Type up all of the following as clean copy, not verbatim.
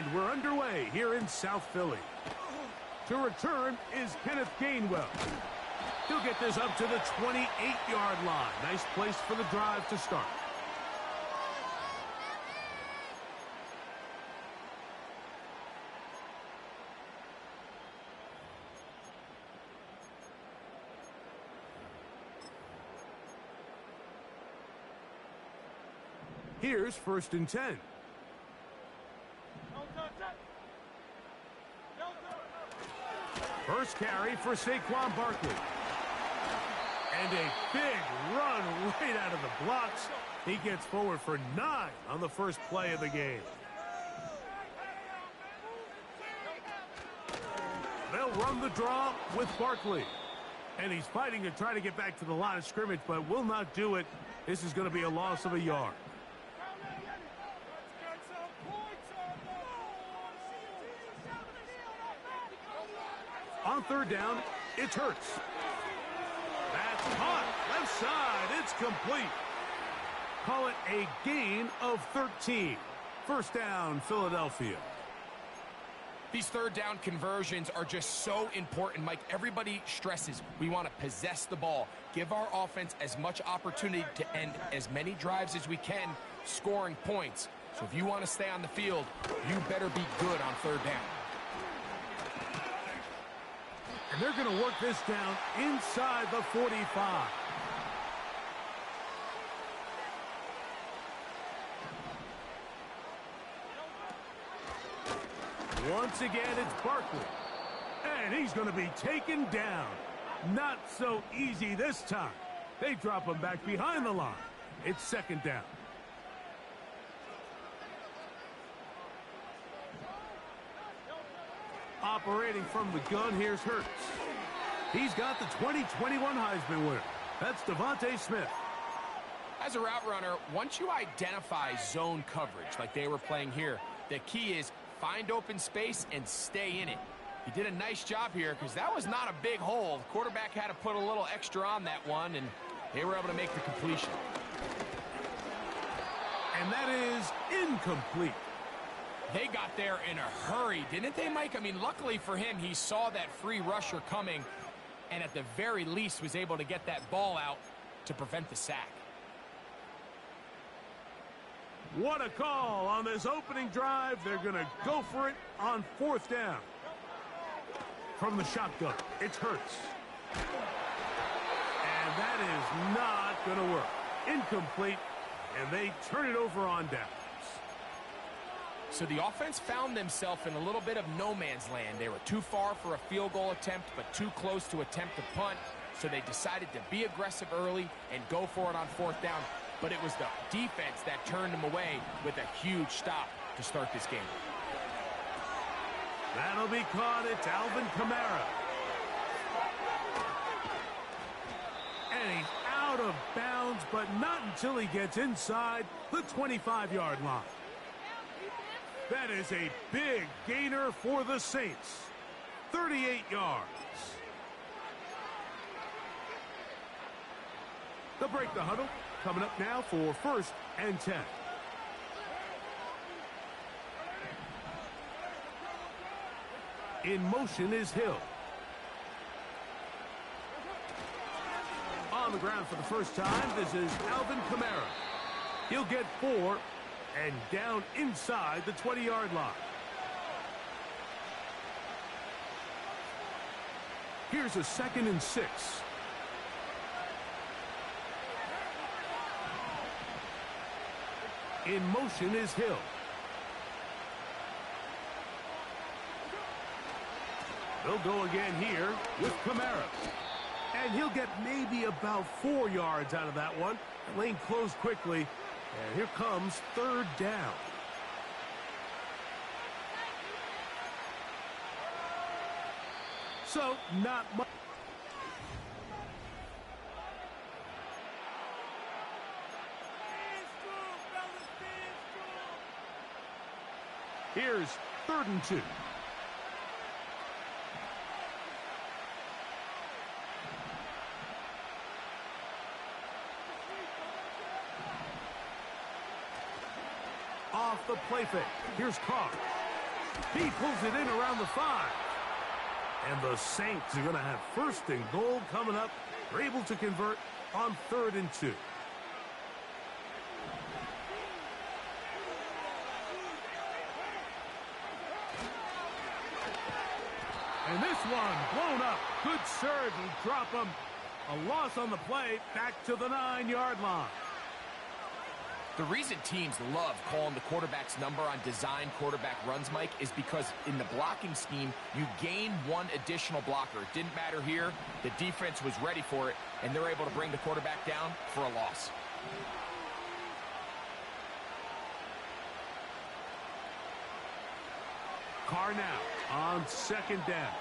And we're underway here in South Philly. To return is Kenneth Gainwell. He'll get this up to the 28-yard line. Nice place for the drive to start. Here's 1st and 10. First carry for Saquon Barkley. And a big run right out of the blocks. He gets forward for 9 on the first play of the game. They'll run the draw with Barkley. And he's fighting to try to get back to the line of scrimmage, but will not do it. This is going to be a loss of a yard. On 3rd down, it's Hurts. That's caught. Left side. It's complete. Call it a gain of 13. 1st down, Philadelphia. These 3rd down conversions are just so important, Mike. Everybody stresses we want to possess the ball, give our offense as much opportunity to end as many drives as we can, scoring points. So if you want to stay on the field, you better be good on 3rd down. And they're going to work this down inside the 45. Once again, it's Barkley. And he's going to be taken down. Not so easy this time. They drop him back behind the line. It's 2nd down. Operating from the gun, here's Hurts. He's got the 2021 Heisman winner. That's Devontae Smith. As a route runner, once you identify zone coverage like they were playing here, the key is find open space and stay in it. He did a nice job here because that was not a big hole. The quarterback had to put a little extra on that one, and they were able to make the completion. And that is incomplete. They got there in a hurry, didn't they, Mike? I mean, luckily for him, he saw that free rusher coming and at the very least was able to get that ball out to prevent the sack. What a call on this opening drive. They're going to go for it on 4th down. From the shotgun, it's Hurts. And that is not going to work. Incomplete, and they turn it over on downs. So the offense found themselves in a little bit of no man's land. They were too far for a field goal attempt, but too close to attempt a punt. So they decided to be aggressive early and go for it on 4th down. But it was the defense that turned them away with a huge stop to start this game. That'll be caught. It's Alvin Kamara. And he's out of bounds, but not until he gets inside the 25-yard line. That is a big gainer for the Saints. 38 yards. They'll break the huddle. Coming up now for 1st and 10. In motion is Hill. On the ground for the first time, this is Alvin Kamara. He'll get 4 and down inside the 20-yard line. Here's a 2nd and 6. In motion is Hill. They'll go again here with Kamara. And he'll get maybe about 4 yards out of that one. The lane closed quickly. And here comes 3rd down. So, not much. Here's 3rd and 2. Off the play fake. Here's Carr. He pulls it in around the 5. And the Saints are going to have 1st and goal coming up. They're able to convert on 3rd and 2. And this one blown up. Good surge will drop him. A loss on the play, back to the 9-yard line. The reason teams love calling the quarterback's number on design quarterback runs, Mike, is because in the blocking scheme, you gain one additional blocker. It didn't matter here. The defense was ready for it, and they're able to bring the quarterback down for a loss. Carr now on 2nd down.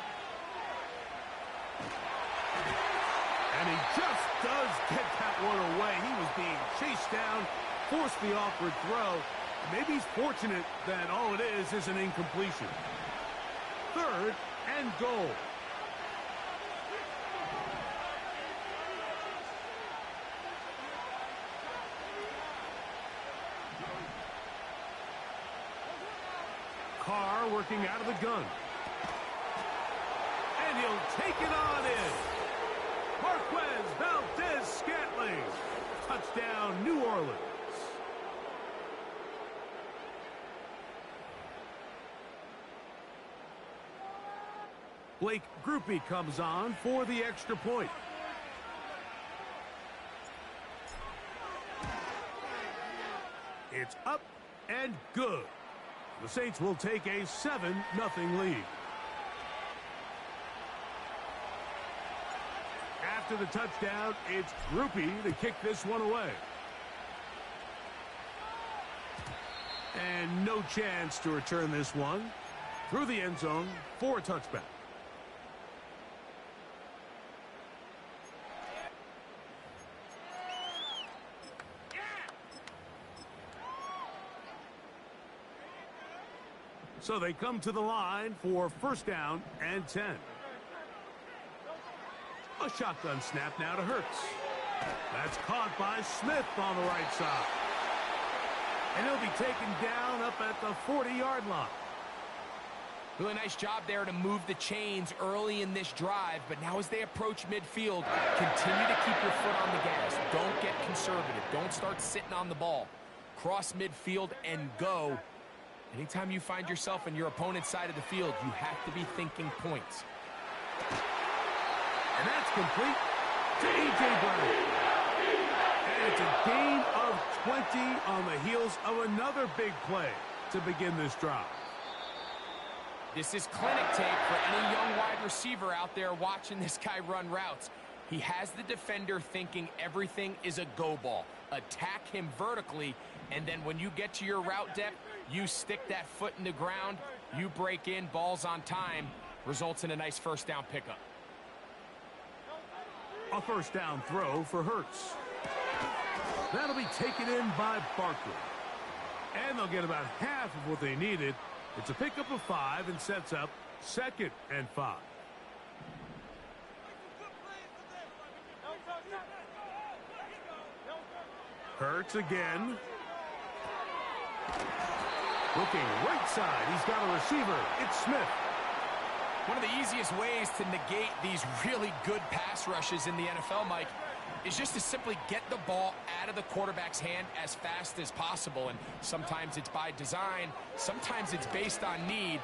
And he just does get that one away. He was being chased down, forced the awkward throw. Maybe he's fortunate that all it is an incompletion. 3rd and goal. Carr working out of the gun. And he'll take it on in. Marquez Valdez-Scantling. Touchdown, New Orleans. Blake Groupie comes on for the extra point. It's up and good. The Saints will take a 7-0 lead. After the touchdown, it's Groupie to kick this one away. And no chance to return this one through the end zone for a touchback. So they come to the line for 1st down and 10. A shotgun snap now to Hurts. That's caught by Smith on the right side. And he'll be taken down up at the 40-yard line. Really nice job there to move the chains early in this drive, but now as they approach midfield, continue to keep your foot on the gas. Don't get conservative. Don't start sitting on the ball. Cross midfield and go. Anytime you find yourself on your opponent's side of the field, you have to be thinking points. And that's complete to A.J. Brown. And it's a gain of 20 on the heels of another big play to begin this drive. This is clinic tape for any young wide receiver out there watching this guy run routes. He has the defender thinking everything is a go ball. Attack him vertically, and then when you get to your route depth, you stick that foot in the ground, you break in, balls on time, results in a nice 1st down pickup. A 1st down throw for Hurts. That'll be taken in by Barkley. And they'll get about half of what they needed. It's a pickup of 5 and sets up 2nd and 5. Hurts again. Looking right side. He's got a receiver. It's Smith. One of the easiest ways to negate these really good pass rushes in the NFL, Mike, is just to simply get the ball out of the quarterback's hand as fast as possible. And sometimes it's by design. Sometimes it's based on need.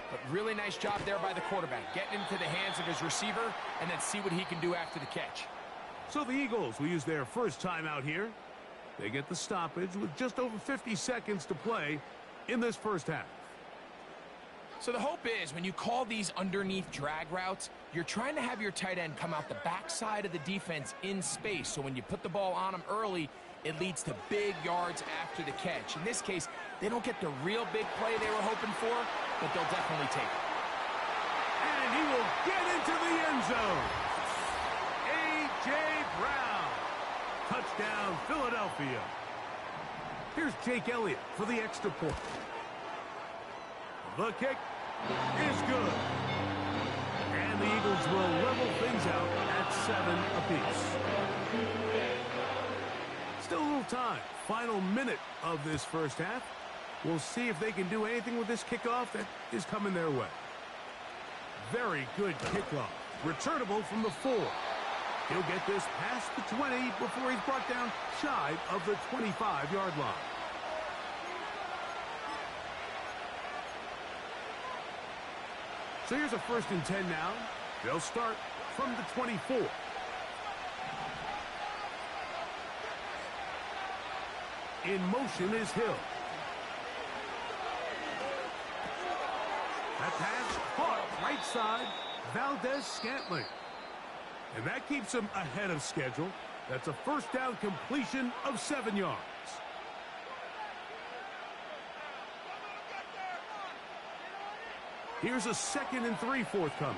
But really nice job there by the quarterback. Getting into the hands of his receiver and then see what he can do after the catch. So the Eagles will use their first time out here. They get the stoppage with just over 50 seconds to play in this first half. So the hope is when you call these underneath drag routes, you're trying to have your tight end come out the backside of the defense in space. So when you put the ball on him early, it leads to big yards after the catch. In this case, they don't get the real big play they were hoping for, but they'll definitely take it. And he will get into the end zone. A.J. Brown. Touchdown, Philadelphia. Here's Jake Elliott for the extra point. The kick is good. And the Eagles will level things out at 7 apiece. Still a little time. Final minute of this first half. We'll see if they can do anything with this kickoff that is coming their way. Very good kickoff. Returnable from the 4. He'll get this past the 20 before he's brought down shy of the 25-yard line. So here's a 1st and 10 now. They'll start from the 24. In motion is Hill. That pass caught right side, Valdez-Scantling. And that keeps him ahead of schedule. That's a 1st down completion of 7 yards. Here's a 2nd and 3 forthcoming.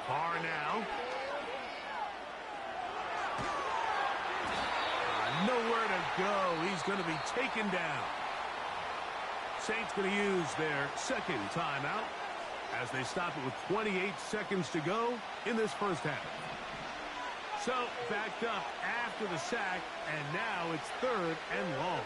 Carr now. Nowhere to go. He's going to be taken down. Saints going to use their 2nd timeout as they stop it with 28 seconds to go in this 1st half. So backed up after the sack, and now it's 3rd and long.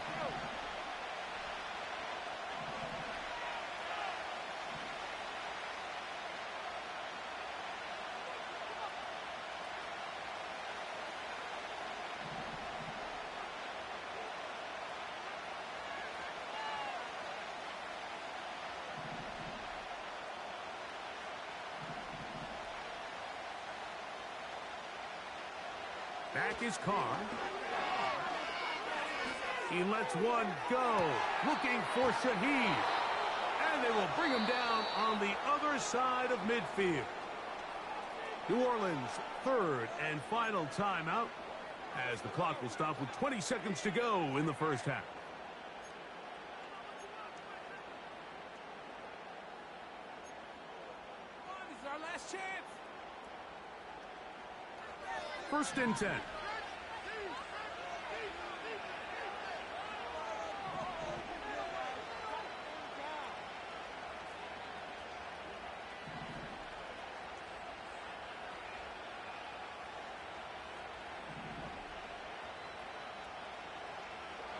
Back is Carr. He lets one go. Looking for Shaheed. And they will bring him down on the other side of midfield. New Orleans' 3rd and final timeout as the clock will stop with 20 seconds to go in the 1st half. This is our last chance. 1st and 10.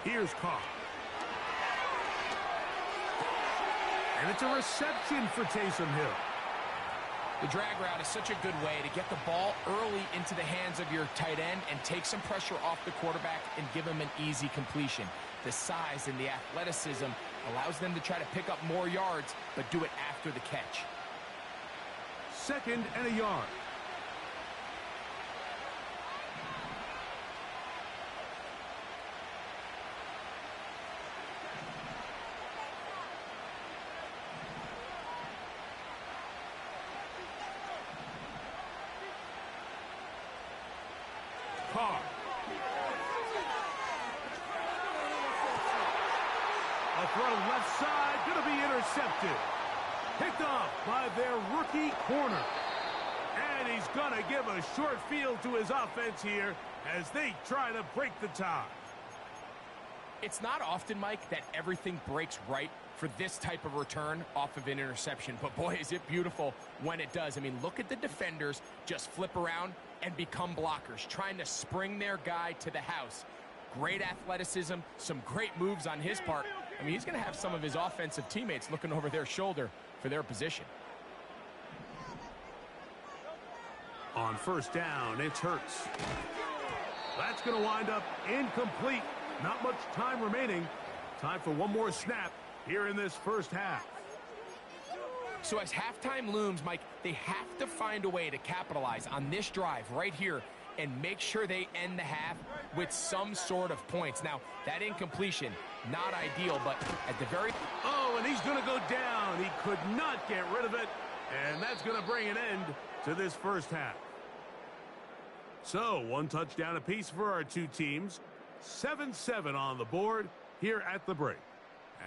Here's Carr. And it's a reception for Taysom Hill. The drag route is such a good way to get the ball early into the hands of your tight end and take some pressure off the quarterback and give him an easy completion. The size and the athleticism allows them to try to pick up more yards, but do it after the catch. 2nd and a yard. Carr. A throw left side, going to be intercepted. Picked off by their rookie corner. And he's going to give a short field to his offense here as they try to break the tie. It's not often, Mike, that everything breaks right for this type of return off of an interception. But boy, is it beautiful when it does. I mean, look at the defenders just flip around and become blockers, trying to spring their guy to the house. Great athleticism, some great moves on his part. I mean, he's going to have some of his offensive teammates looking over their shoulder for their position. On 1st down, it's Hurts. That's going to wind up incomplete. Not much time remaining. Time for one more snap here in this 1st half. So as halftime looms, Mike, they have to find a way to capitalize on this drive right here and make sure they end the half with some sort of points. Now, that incompletion, not ideal, but at the very... Oh, and he's going to go down. He could not get rid of it, and that's going to bring an end to this 1st half. So, one touchdown apiece for our two teams. 7-7 on the board here at the break.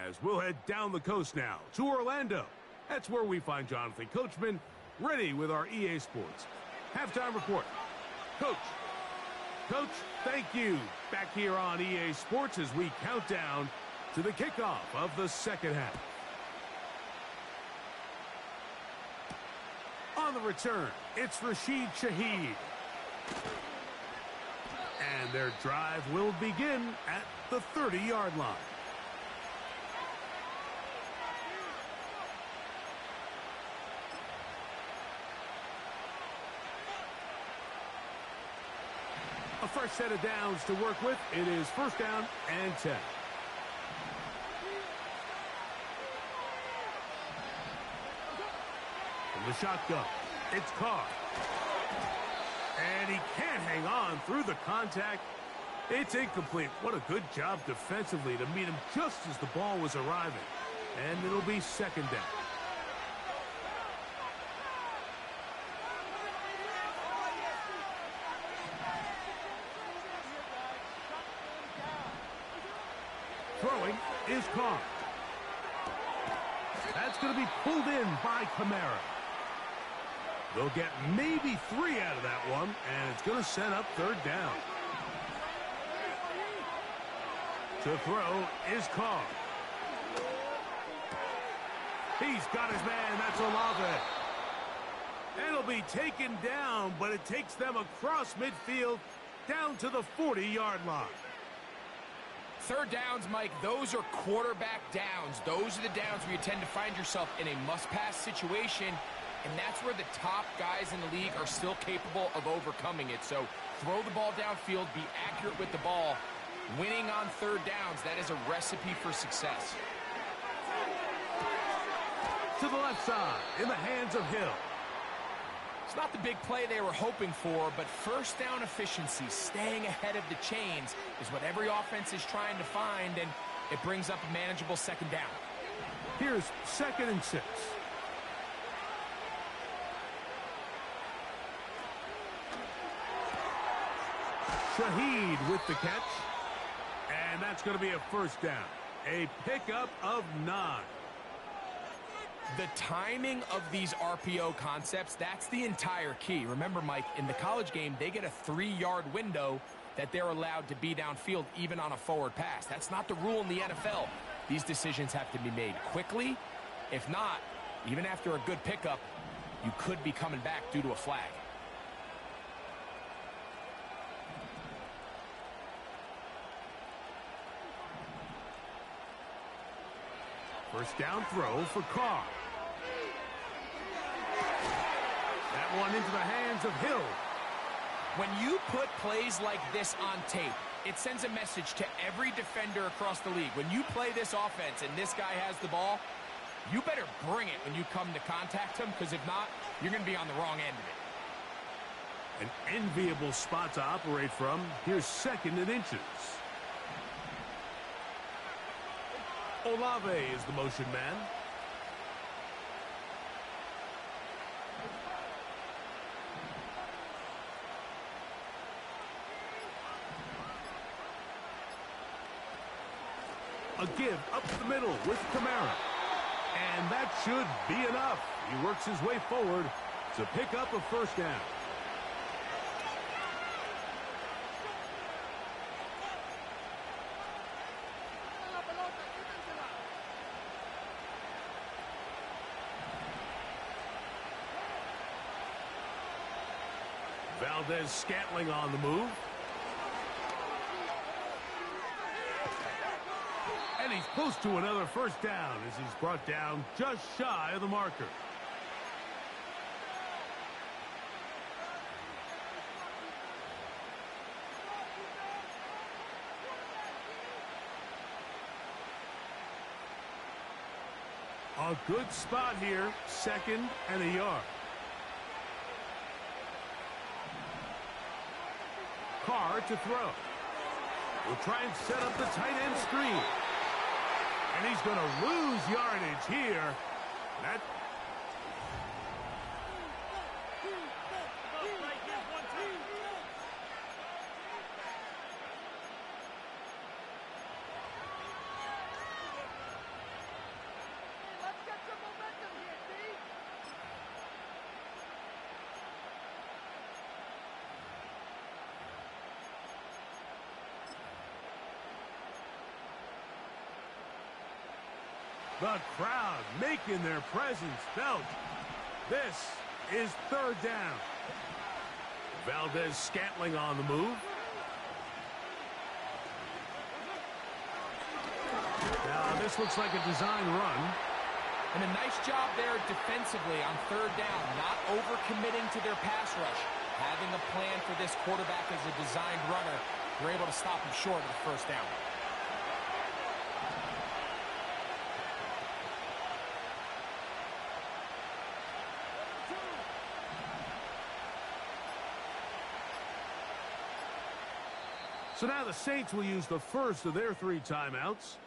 As we'll head down the coast now to Orlando. That's where we find Jonathan Coachman ready with our EA Sports halftime report. Coach, thank you. Back here on EA Sports as we count down to the kickoff of the 2nd half. On the return, it's Rashid Shaheed. And their drive will begin at the 30-yard line. A fresh set of downs to work with. It is first down and 10. From the shotgun, it's Carr. And he can't hang on through the contact. It's incomplete. What a good job defensively to meet him just as the ball was arriving. And it'll be second down. Throwing is Carr. That's going to be pulled in by Kamara. They'll get maybe 3 out of that one, and it's going to set up third down. To throw is Carr. He's got his man. That's Olave. And it'll be taken down, but it takes them across midfield down to the 40-yard line. Third downs, Mike, those are quarterback downs. Those are the downs where you tend to find yourself in a must-pass situation, and that's where the top guys in the league are still capable of overcoming it. So throw the ball downfield, be accurate with the ball. Winning on third downs, that is a recipe for success. To the left side, in the hands of Hill. It's not the big play they were hoping for, but first down efficiency, staying ahead of the chains, is what every offense is trying to find, and it brings up a manageable second down. Here's 2nd and 6. Shaheed with the catch. And that's going to be a first down. A pickup of 9. The timing of these RPO concepts, that's the entire key. Remember, Mike, in the college game, they get a 3-yard window that they're allowed to be downfield even on a forward pass. That's not the rule in the NFL. These decisions have to be made quickly. If not, even after a good pickup, you could be coming back due to a flag. First down throw for Carr. That one into the hands of Hill. When you put plays like this on tape, it sends a message to every defender across the league. When you play this offense and this guy has the ball, you better bring it when you come to contact him, because if not, you're going to be on the wrong end of it. An enviable spot to operate from. Here's 2nd and inches. Olave is the motion man. A give up the middle with Kamara. And that should be enough. He works his way forward to pick up a first down. Valdez-Scantling on the move. And he's close to another first down as he's brought down just shy of the marker. A good spot here, 2nd and a yard. Carr to throw. We'll try and set up the tight end screen. And he's going to lose yardage here. That the crowd making their presence felt. This is third down. Valdez-Scantling on the move. Now, this looks like a design run. And a nice job there defensively on third down, not overcommitting to their pass rush. Having a plan for this quarterback as a designed runner, they're able to stop him short of the first down. So now the Saints will use the first of their 3 timeouts.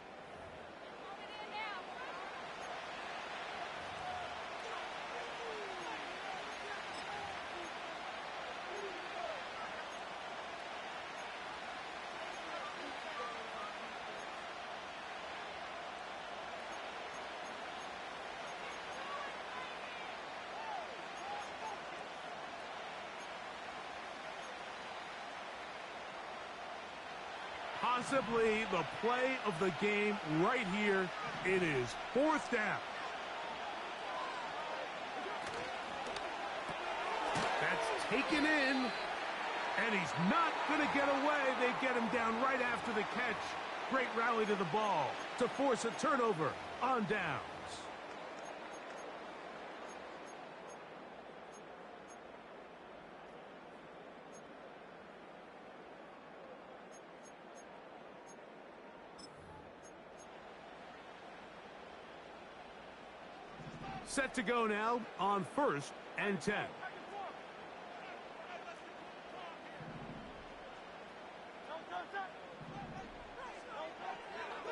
Possibly the play of the game right here. It is fourth down. That's taken in, and he's not going to get away. They get him down right after the catch. Great rally to the ball to force a turnover on downs. Set to go now on 1st and 10.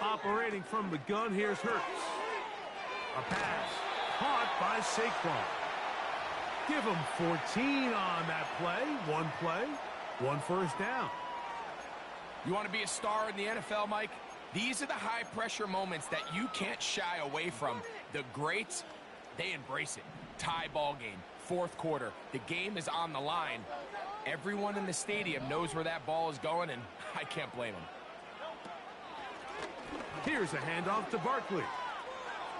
Operating from the gun, here's Hurts. A pass caught by Saquon. Give him 14 on that play, one first down. You want to be a star in the NFL, Mike? These are the high-pressure moments that you can't shy away from. The greats, they embrace it. Tie ball game, 4th quarter. The game is on the line. Everyone in the stadium knows where that ball is going, and I can't blame them. Here's a handoff to Barkley.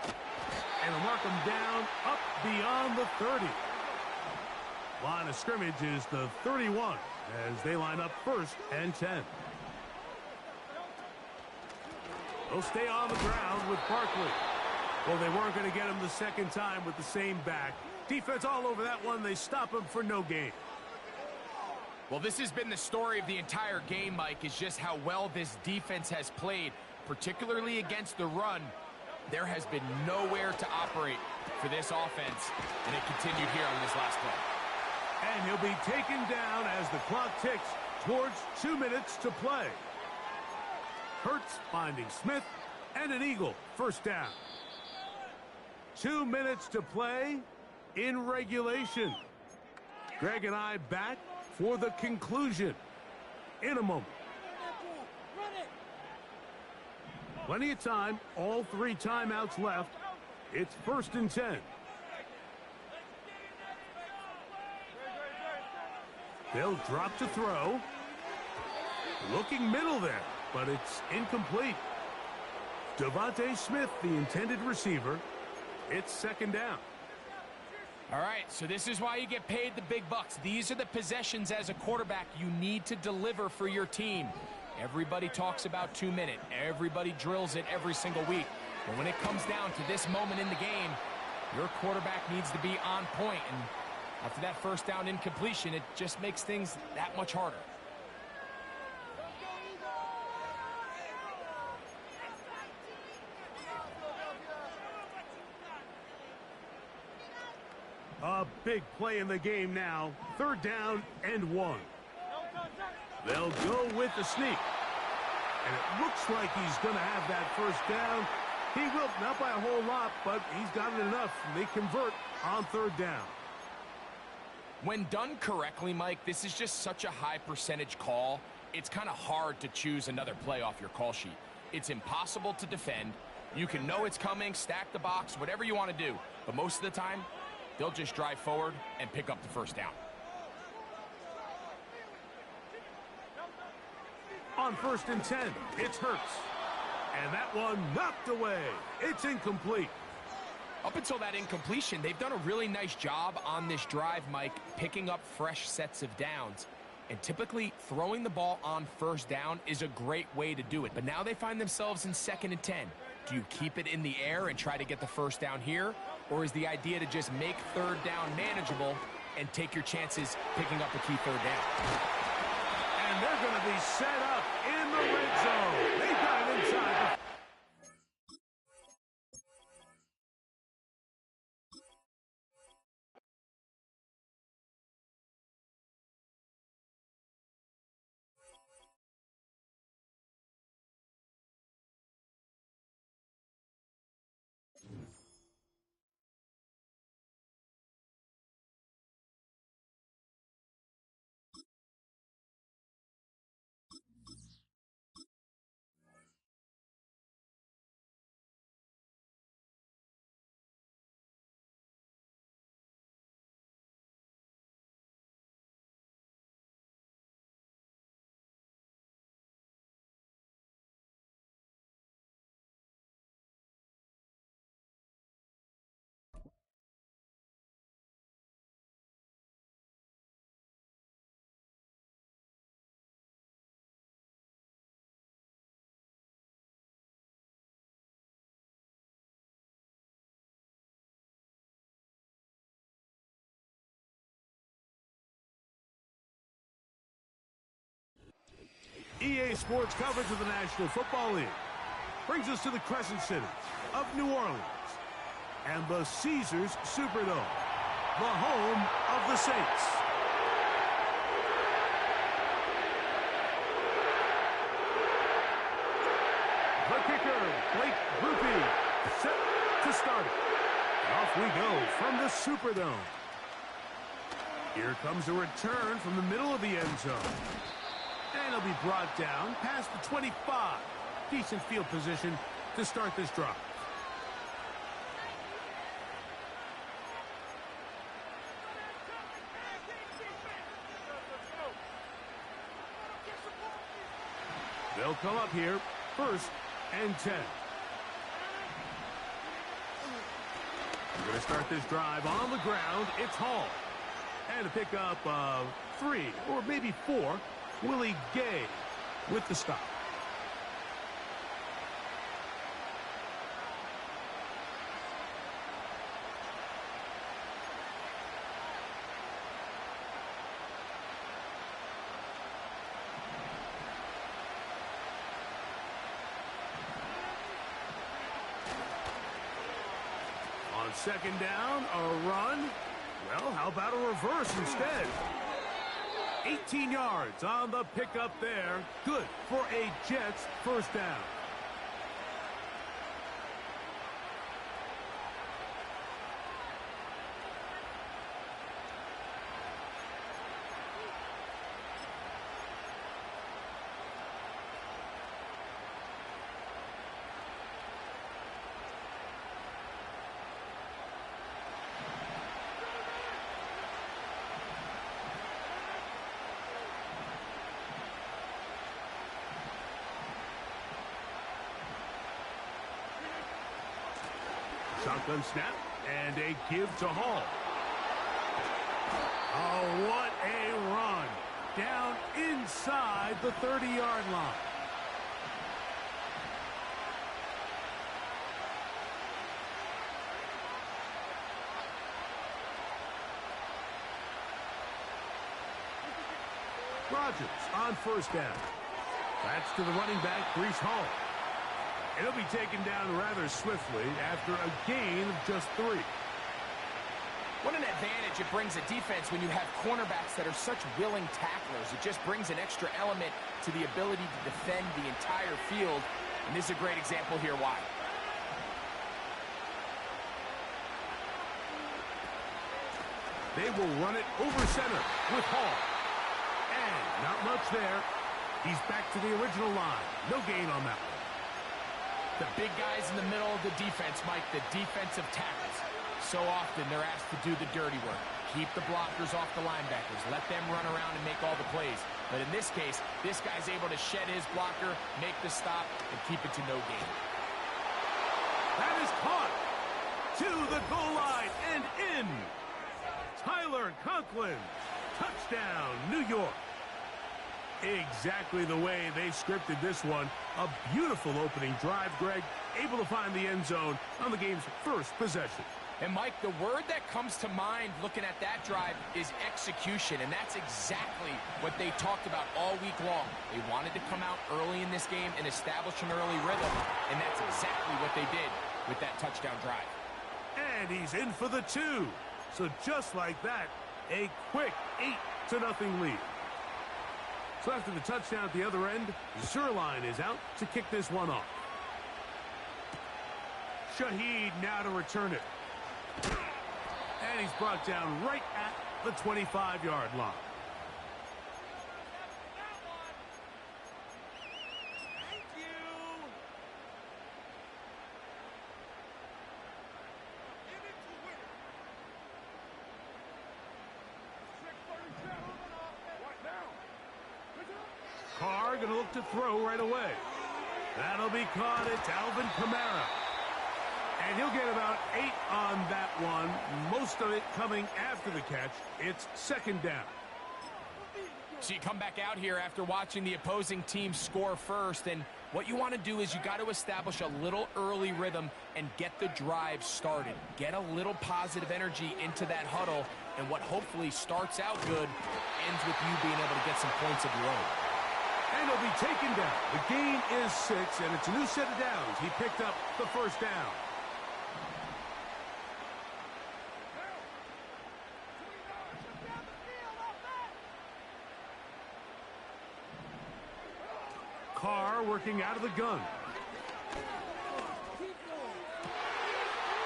And they'll mark him down up beyond the 30. Line of scrimmage is the 31 as they line up 1st and 10. They'll stay on the ground with Barkley. Well, they weren't going to get him the second time with the same back. Defense all over that one. They stop him for no gain. Well, this has been the story of the entire game, Mike, is just how well this defense has played, particularly against the run. There has been nowhere to operate for this offense, and it continued here on this last play. And he'll be taken down as the clock ticks towards 2 minutes to play. Hurts finding Smith, and an Eagle, first down. 2 minutes to play in regulation. Greg and I back for the conclusion in a moment. Plenty of time, all 3 timeouts left. It's 1st and 10. They'll drop to throw. Looking middle there, but it's incomplete. Devontae Smith, the intended receiver. It's 2nd down. All right, so this is why you get paid the big bucks. These are the possessions as a quarterback you need to deliver for your team. Everybody talks about 2 minute. Everybody drills it every single week. But when it comes down to this moment in the game, your quarterback needs to be on point. And after that first down incompletion, it just makes things that much harder. A big play in the game now. 3rd down and 1. They'll go with the sneak. And it looks like he's going to have that first down. He will, not by a whole lot, but he's got it enough. They convert on 3rd down. When done correctly, Mike, this is just such a high percentage call. It's kind of hard to choose another play off your call sheet. It's impossible to defend. You can know it's coming, stack the box, whatever you want to do. But most of the time, they'll just drive forward and pick up the first down. On 1st and 10, it's Hurts. And that one knocked away. It's incomplete. Up until that incompletion, they've done a really nice job on this drive, Mike, picking up fresh sets of downs. And typically, throwing the ball on first down is a great way to do it. But now they find themselves in 2nd and 10. Do you keep it in the air and try to get the first down here? Or is the idea to just make 3rd down manageable and take your chances picking up a key 3rd down? And they're going to be set up in the red zone. They got it inside. EA Sports coverage of the National Football League brings us to the Crescent City of New Orleans and the Caesars Superdome, the home of the Saints. The kicker, Blake Grupe, set to start it. Off we go from the Superdome. Here comes a return from the middle of the end zone. And he'll be brought down past the 25. Decent field position to start this drive. They'll come up here, 1st and 10. We're going to start this drive on the ground. It's Hall. And a pickup of 3 or maybe 4. Willie Gay with the stop. On 2nd down, a run. Well, how about a reverse instead? 18 yards on the pickup there. Good for a Jets 1st down. Shotgun snap and a give to Hall. Oh, what a run. Down inside the 30-yard line. Rodgers on 1st down. That's to the running back, Breece Hall. He'll be taken down rather swiftly after a gain of just 3. What an advantage it brings a defense when you have cornerbacks that are such willing tacklers. It just brings an extra element to the ability to defend the entire field. And this is a great example here why. They will run it over center with Hall. And not much there. He's back to the original line. No gain on that one. The big guys in the middle of the defense, Mike, the defensive tackles. So often they're asked to do the dirty work. Keep the blockers off the linebackers. Let them run around and make all the plays. But in this case, this guy's able to shed his blocker, make the stop, and keep it to no gain. That is caught. to the goal line and in. Tyler Conklin, touchdown, New York. Exactly the way they scripted this one. A beautiful opening drive, Greg, able to find the end zone on the game's first possession. And, Mike, the word that comes to mind looking at that drive is execution, and that's exactly what they talked about all week long. They wanted to come out early in this game and establish an early rhythm, and that's exactly what they did with that touchdown drive. And he's in for the 2. So just like that, a quick 8-0 lead. So after the touchdown at the other end, Zerline is out to kick this one off. Shaheed now to return it. And he's brought down right at the 25-yard line. Thank you. Carr going to look to throw right away. That'll be caught. It's Alvin Kamara. And he'll get about 8 on that one. Most of it coming after the catch. It's second down. So you come back out here after watching the opposing team score first, and what you want to do is you got to establish a little early rhythm and get the drive started. Get a little positive energy into that huddle, and what hopefully starts out good ends with you being able to get some points of your own. And he'll be taken down. The gain is 6, and it's a new set of downs. He picked up the first down. Carr working out of the gun.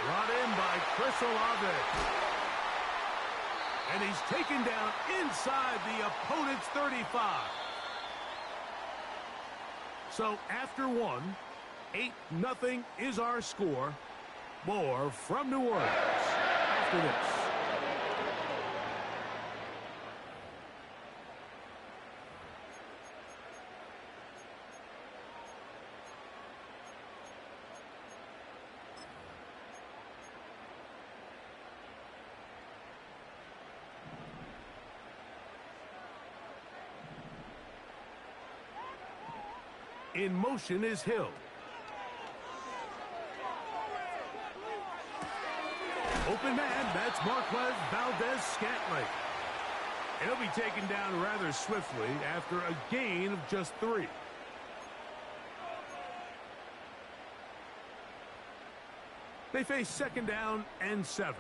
Brought in by Chris Olave. And he's taken down inside the opponent's 35. So after 1, 8-0 is our score. More from New Orleans after this. In motion is Hill. Open man, that's Marquez Valdez-Scantling. He'll be taken down rather swiftly after a gain of just 3. They face second down and 7.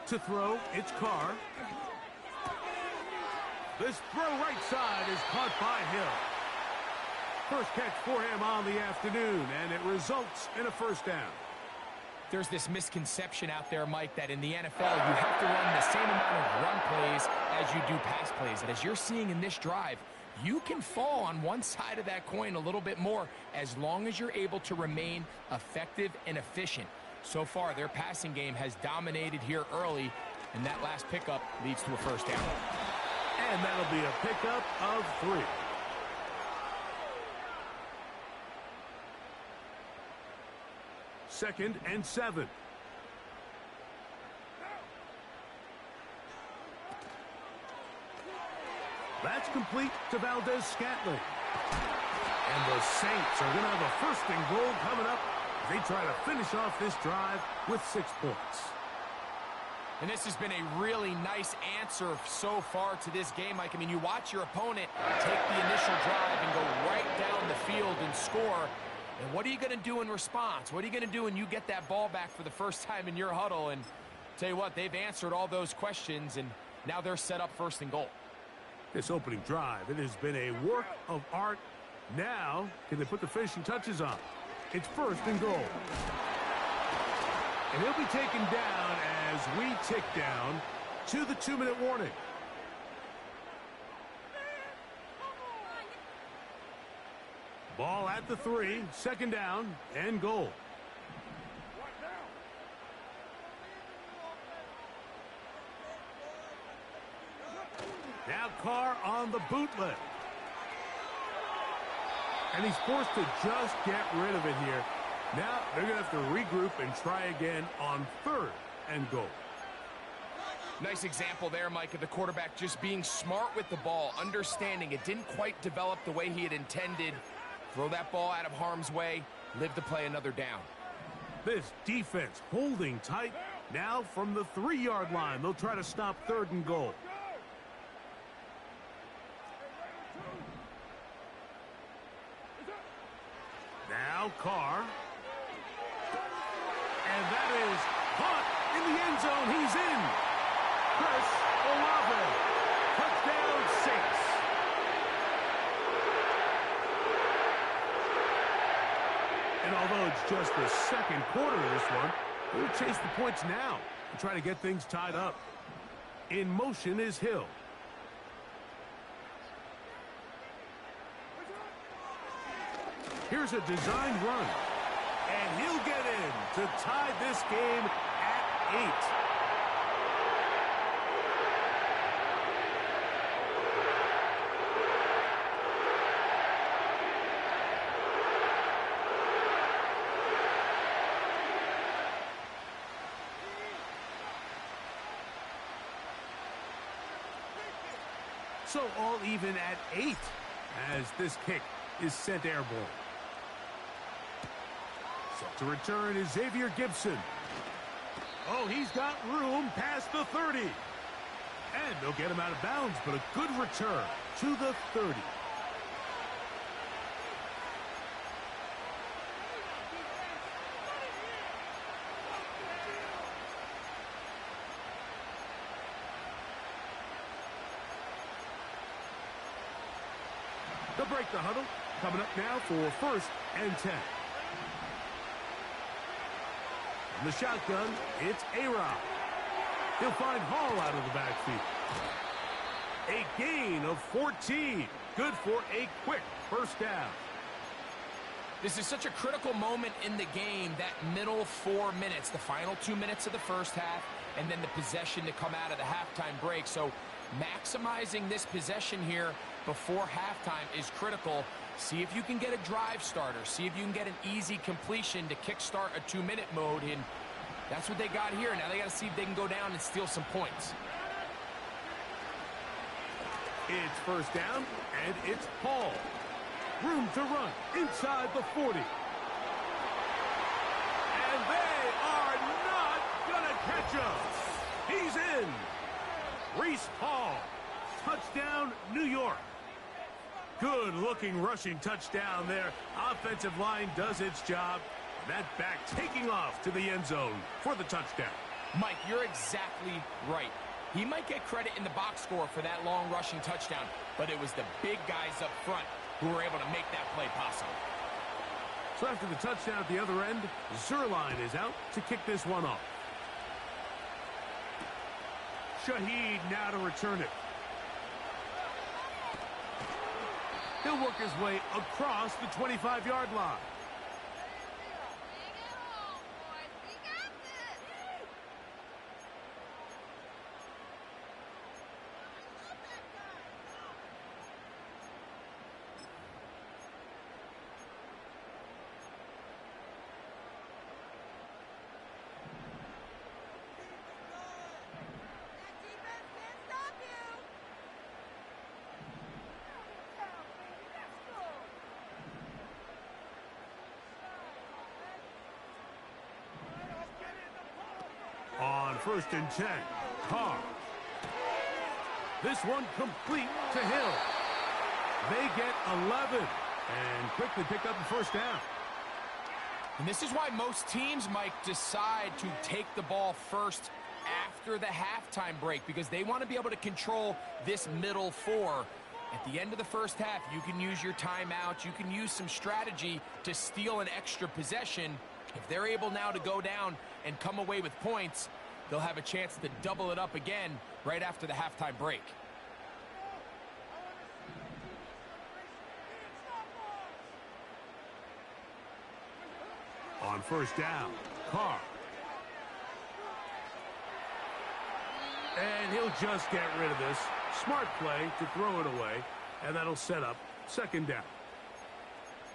To throw, it's Carr. This throw right side is caught by Hill. First catch for him on the afternoon, and it results in a first down. There's this misconception out there, Mike, that in the NFL you have to run the same amount of run plays as you do pass plays. And as you're seeing in this drive, you can fall on one side of that coin a little bit more as long as you're able to remain effective and efficient. So far, their passing game has dominated here early, and that last pickup leads to a first down. And that'll be a pickup of 3. Second and 7. That's complete to Valdez-Scantling. And the Saints are going to have a first and goal coming up. They try to finish off this drive with 6 points. And this has been a really nice answer so far to this game, Mike. I mean, you watch your opponent take the initial drive and go right down the field and score. And what are you going to do in response? What are you going to do when you get that ball back for the first time in your huddle? And tell you what, they've answered all those questions, and now they're set up first and goal. This opening drive, it has been a work of art. Now, can they put the finishing touches on? It's first and goal. And he'll be taken down as we tick down to the 2-minute warning. Ball at the 3, second down and goal. Now Carr on the bootleg. And he's forced to just get rid of it here. Now they're going to have to regroup and try again on 3rd and goal. Nice example there, Mike, of the quarterback just being smart with the ball, understanding it didn't quite develop the way he had intended. Throw that ball out of harm's way, live to play another down. This defense holding tight. Now from the 3-yard line, they'll try to stop 3rd and goal. Now Carr. And that is caught in the end zone. He's in. Chris Olave. Touchdown Saints. And although it's just the 2nd quarter of this one, we'll chase the points now and try to get things tied up. In motion is Hill. Here's a designed run. And he'll get in to tie this game at 8. So all even at 8 as this kick is sent airborne. Set to return is Xavier Gibson. Oh, he's got room past the 30. And they'll get him out of bounds, but a good return to the 30. They'll break the huddle. Coming up now for 1st and 10. In the shotgun, it's A-Rob. He'll find Hall out of the backfield. A gain of 14. Good for a quick 1st down. This is such a critical moment in the game, that middle 4 minutes, the final 2 minutes of the 1st half, and then the possession to come out of the halftime break. So maximizing this possession here before halftime is critical. See if you can get a drive starter. See if you can get an easy completion to kickstart a 2-minute mode. And that's what they got here. Now they got to see if they can go down and steal some points. It's 1st down, and it's Hall. Room to run inside the 40. And they are not going to catch him. He's in. Reese Hall. Touchdown, New York. Good-looking rushing touchdown there. Offensive line does its job. That back taking off to the end zone for the touchdown. Mike, you're exactly right. He might get credit in the box score for that long rushing touchdown, but it was the big guys up front who were able to make that play possible. So after the touchdown at the other end, Zerline is out to kick this one off. Shaheed now to return it. He'll work his way across the 25-yard line. On 1st and 10, Carr. This one complete to Hill. They get 11 and quickly pick up the 1st down. And this is why most teams, Mike, decide to take the ball first after the halftime break, because they want to be able to control this middle 4. At the end of the 1st half, you can use your timeouts. You can use some strategy to steal an extra possession. If they're able now to go down and come away with points, they'll have a chance to double it up again right after the halftime break. On 1st down, Carr. And he'll just get rid of this. Smart play to throw it away, and that'll set up second down.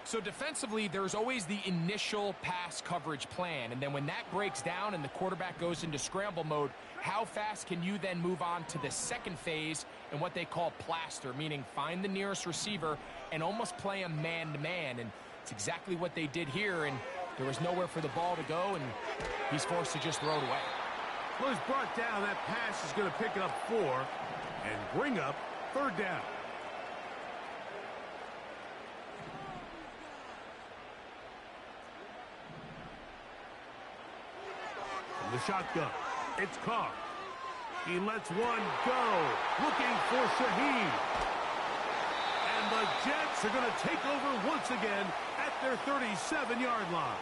So defensively, there's always the initial pass coverage plan, and then when that breaks down and the quarterback goes into scramble mode, how fast can you then move on to the second phase and what they call plaster, meaning find the nearest receiver and almost play him man-to-man, and it's exactly what they did here, and there was nowhere for the ball to go, and he's forced to just throw it away. Well, he's brought down. That pass is going to pick up 4 and bring up third down. The shotgun. It's Carr. He lets one go. Looking for Shaheed. And the Jets are going to take over once again at their 37-yard line.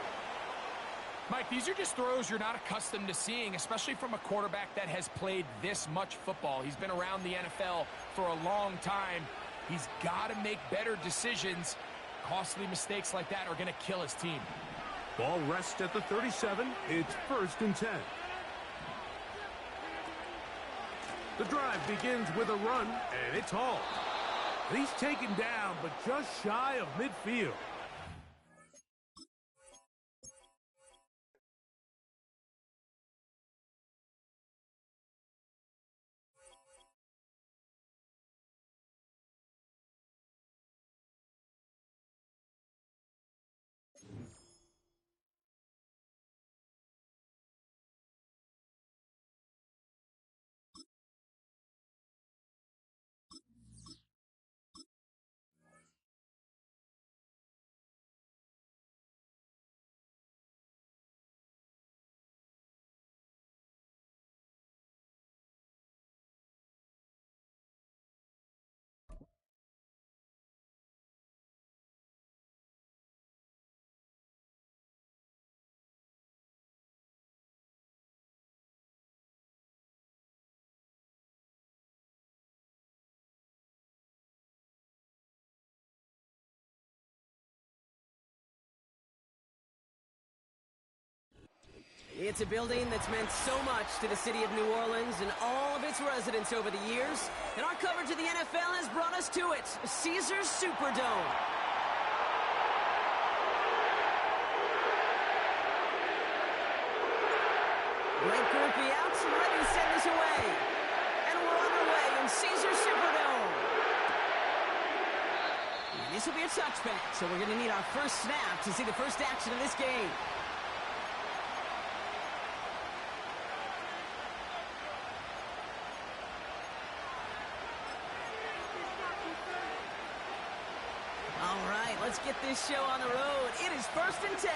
Mike, these are just throws you're not accustomed to seeing, especially from a quarterback that has played this much football. He's been around the NFL for a long time. He's got to make better decisions. Costly mistakes like that are going to kill his team. Ball rests at the 37. It's 1st and 10. The drive begins with a run, and it's hauled. And he's taken down, but just shy of midfield. It's a building that's meant so much to the city of New Orleans and all of its residents over the years. And our coverage of the NFL has brought us to it, Caesars Superdome. Blake Griffey out, ready to send this away. And we're on our way in Caesars Superdome. And this will be a touchback, so we're going to need our first snap to see the first action of this game. All right, let's get this show on the road. It is 1st and 10.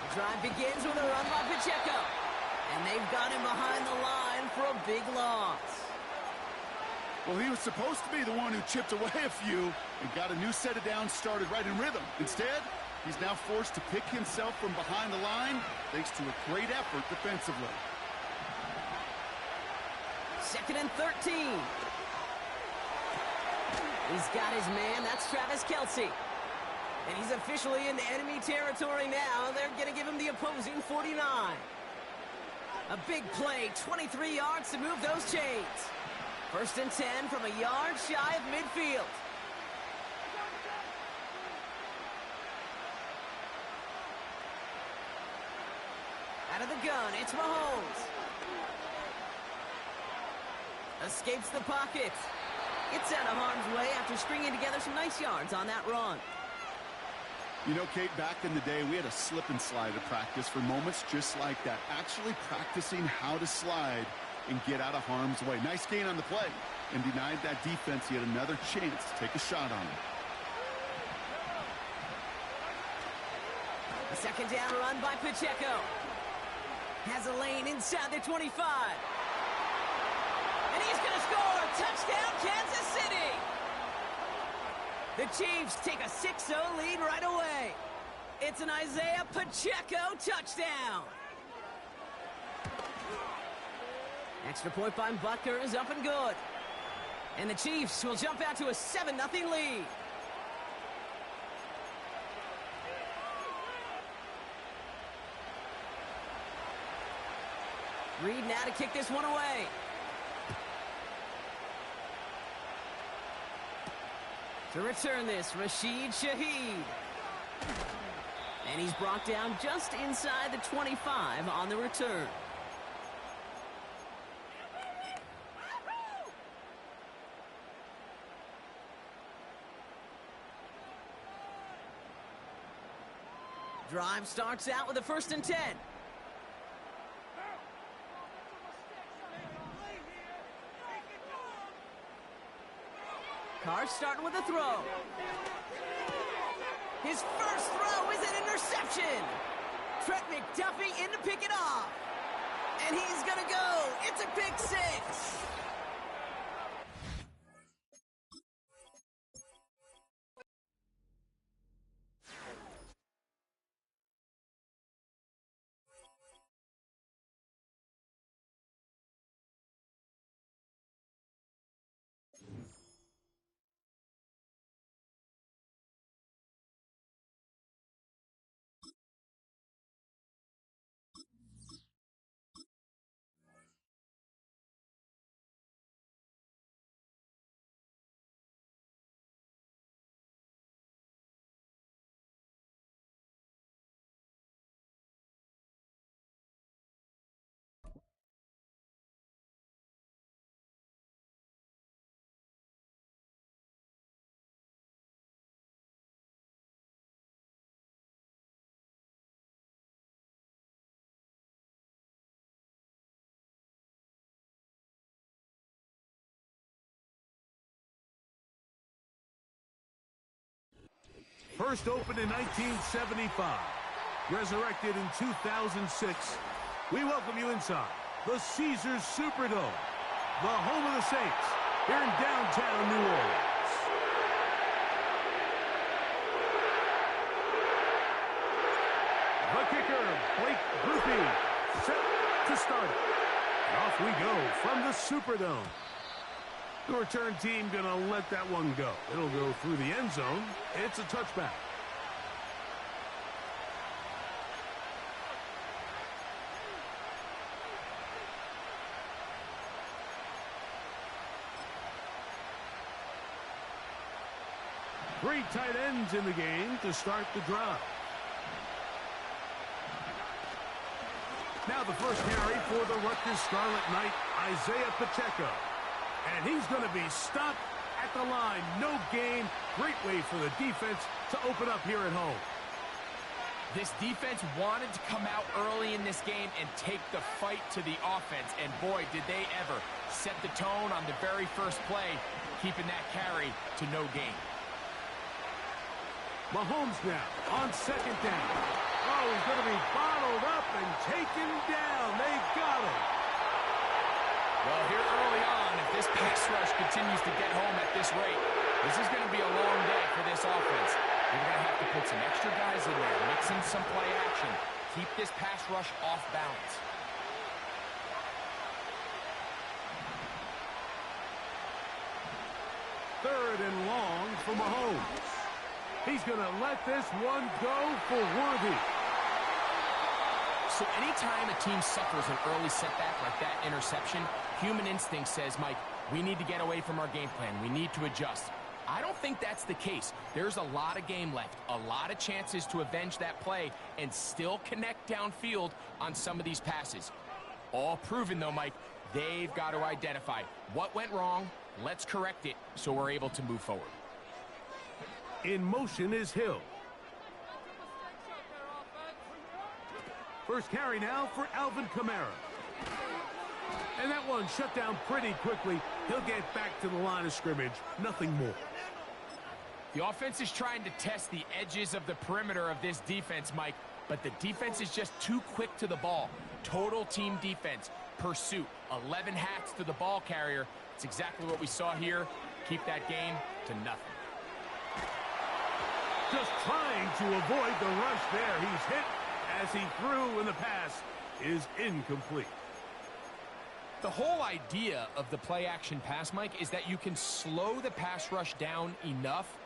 The drive begins with a run by Pacheco. And they've got him behind the line for a big loss. Well, he was supposed to be the one who chipped away a few and got a new set of downs started right in rhythm. Instead, he's now forced to pick himself from behind the line thanks to a great effort defensively. 2nd and 13. He's got his man. That's Travis Kelce. And he's officially into enemy territory now. They're going to give him the opposing 49. A big play, 23 yards to move those chains. 1st and 10 from a yard shy of midfield. Out of the gun, it's Mahomes. Escapes the pocket. It's out of harm's way after stringing together some nice yards on that run. You know, Kate, back in the day, we had a slip and slide at practice for moments just like that. Actually practicing how to slide and get out of harm's way. Nice gain on the play and denied that defense yet another chance to take a shot on him. A 2nd down run by Pacheco. Has a lane inside the 25. And he's going to score! Touchdown, Kansas City! The Chiefs take a 6-0 lead right away. It's an Isaiah Pacheco touchdown. Extra point by Butker is up and good. And the Chiefs will jump out to a 7-0 lead. Reed now to kick this one away. To return this, Rashid Shaheed. And he's brought down just inside the 25 on the return. Drive starts out with a 1st and 10. Carr starting with a throw. His first throw is an interception. Trent McDuffie in to pick it off. And he's going to go. It's a pick 6. First opened in 1975, resurrected in 2006. We welcome you inside the Caesars Superdome, the home of the Saints, here in downtown New Orleans. The kicker, Blake Grupe, set to start it. And off we go from the Superdome. The return team going to let that one go. It'll go through the end zone. It's a touchback. Three tight ends in the game to start the drive. Now the first carry for the Rutgers Scarlet Knight, Isaiah Pacheco. And he's going to be stopped at the line. No gain. Great way for the defense to open up here at home. This defense wanted to come out early in this game and take the fight to the offense. And boy, did they ever set the tone on the very first play, keeping that carry to no gain. Mahomes now on 2nd down. Oh, he's going to be bottled up and taken down. They got him. Well, here early on, if this pass rush continues to get home at this rate, this is going to be a long day for this offense. You're going to have to put some extra guys in there, mix in some play action, keep this pass rush off balance. Third and long for Mahomes. He's going to let this one go for Worthy. So anytime a team suffers an early setback like that interception, human instinct says, Mike, we need to get away from our game plan. We need to adjust. I don't think that's the case. There's a lot of game left, a lot of chances to avenge that play and still connect downfield on some of these passes. All proven, though, Mike, they've got to identify what went wrong, let's correct it so we're able to move forward. In motion is Hill. First carry now for Alvin Kamara. And that one shut down pretty quickly. He'll get back to the line of scrimmage. Nothing more. The offense is trying to test the edges of the perimeter of this defense, Mike, but the defense is just too quick to the ball. Total team defense, pursuit, 11 hats to the ball carrier. It's exactly what we saw here. Keep that game to nothing. Just trying to avoid the rush there. He's hit as he threw, and the pass is incomplete. The whole idea of the play-action pass, Mike, is that you can slow the pass rush down enough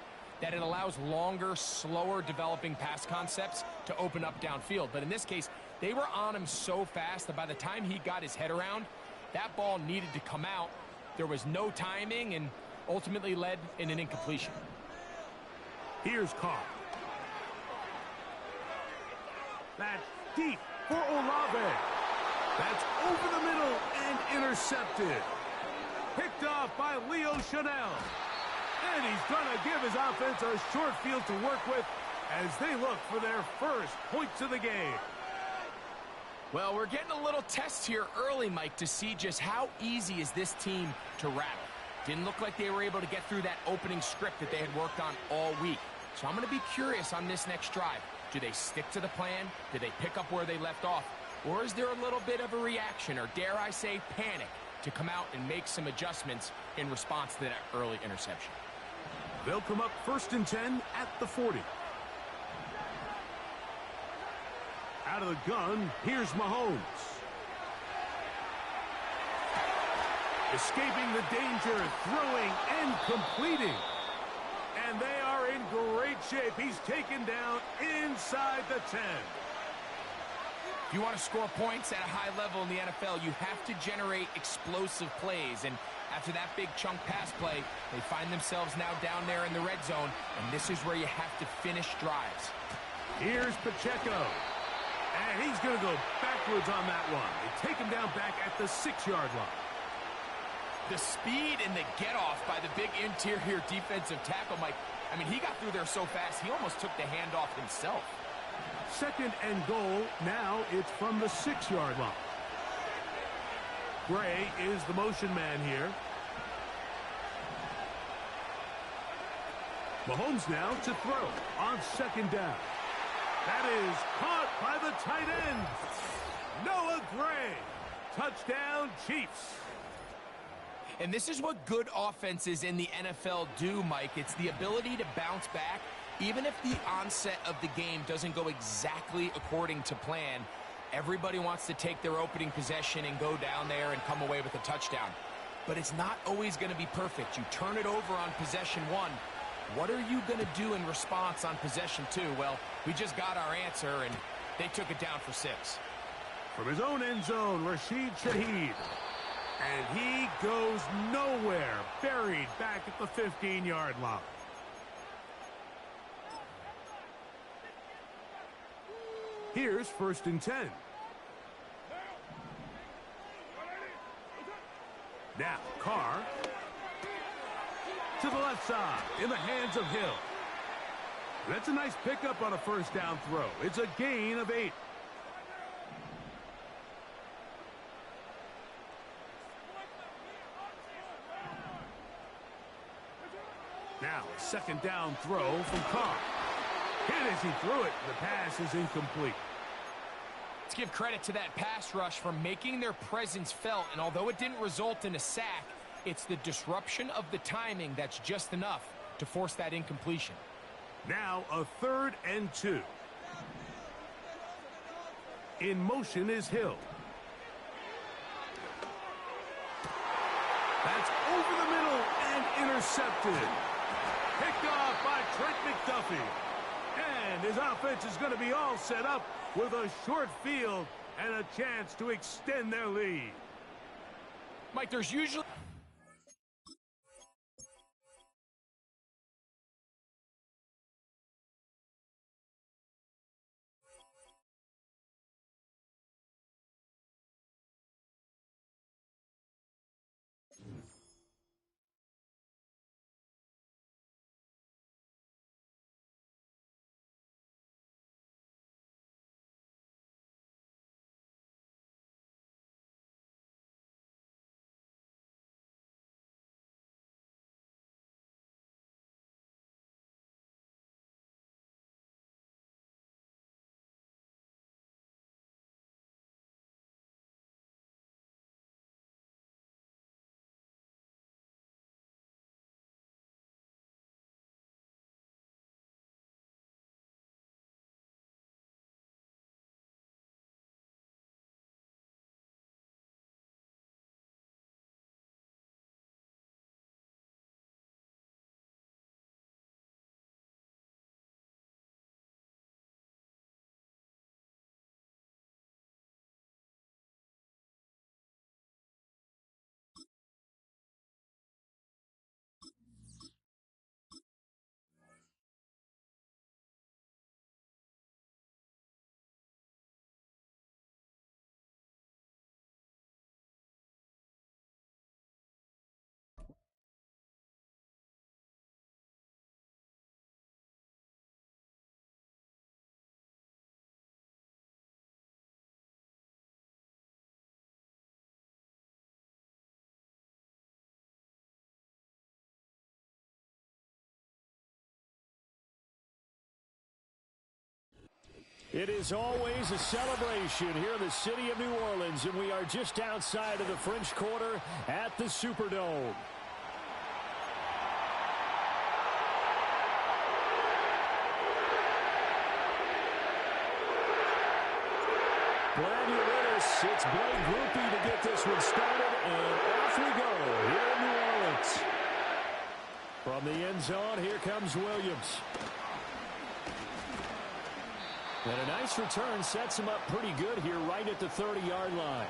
that it allows longer, slower developing pass concepts to open up downfield. But in this case, They were on him so fast that by the time he got his head around, that ball needed to come out. There was no timing and ultimately led in an incompletion. Here's Carr. That's deep for Olave. That's over the middle and intercepted. Picked off by Leo Chanel. And he's going to give his offense a short field to work with as they look for their first points of the game. Well, we're getting a little test here early, Mike, to see just how easy is this team to rattle. Didn't look like they were able to get through that opening script that they had worked on all week. So I'm going to be curious on this next drive. Do they stick to the plan? Do they pick up where they left off? Or is there a little bit of a reaction, or dare I say panic, to come out and make some adjustments in response to that early interception? They'll come up 1st and 10 at the 40. Out of the gun, here's Mahomes. Escaping the danger, throwing and completing. And they are in great shape. He's taken down inside the 10. If you want to score points at a high level in the NFL, you have to generate explosive plays. And after that big chunk pass play, they find themselves now down there in the red zone. And this is where you have to finish drives. Here's Pacheco. And he's going to go backwards on that one. They take him down back at the 6-yard line. The speed and the get-off by the big interior defensive tackle, Mike. I mean, he got through there so fast, he almost took the handoff himself. 2nd and goal. Now it's from the 6-yard line. Gray is the motion man here. Mahomes now to throw on 2nd down. That is caught by the tight end, Noah Gray. Touchdown, Chiefs. And this is what good offenses in the NFL do, Mike. It's the ability to bounce back, even if the onset of the game doesn't go exactly according to plan. Everybody wants to take their opening possession and go down there and come away with a touchdown. But it's not always going to be perfect. You turn it over on possession 1. What are you going to do in response on possession 2? Well, we just got our answer, and they took it down for 6. From his own end zone, Rashid Shaheed. And he goes nowhere, buried back at the 15-yard line. Here's 1st and 10. Now, Carr to the left side, in the hands of Hill. That's a nice pickup on a 1st down throw. It's a gain of 8. Now, 2nd down throw from Carr. Hit as he threw it. The pass is incomplete. Let's give credit to that pass rush for making their presence felt, and although it didn't result in a sack, it's the disruption of the timing that's just enough to force that incompletion. Now a 3rd and 2. In motion is Hill. That's over the middle and intercepted. Picked off by Trent McDuffie. And his offense is going to be all set up with a short field and a chance to extend their lead. Mike, there's usually... It is always a celebration here in the city of New Orleans, and we are just outside of the French Quarter at the Superdome. Glad you're with us. It's Blake Groupie to get this one started, and off we go here in New Orleans. From the end zone, here comes Williams. And a nice return sets him up pretty good here right at the 30-yard line.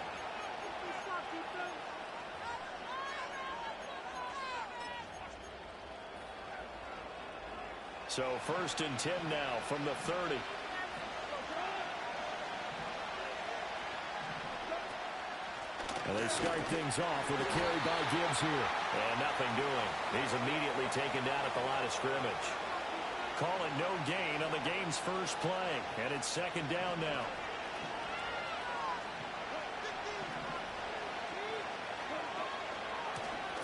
So 1st and 10 now from the 30. And they start things off with a carry by Gibbs here. And nothing doing. He's immediately taken down at the line of scrimmage. Call it no gain on the game's first play. And it's 2nd down now.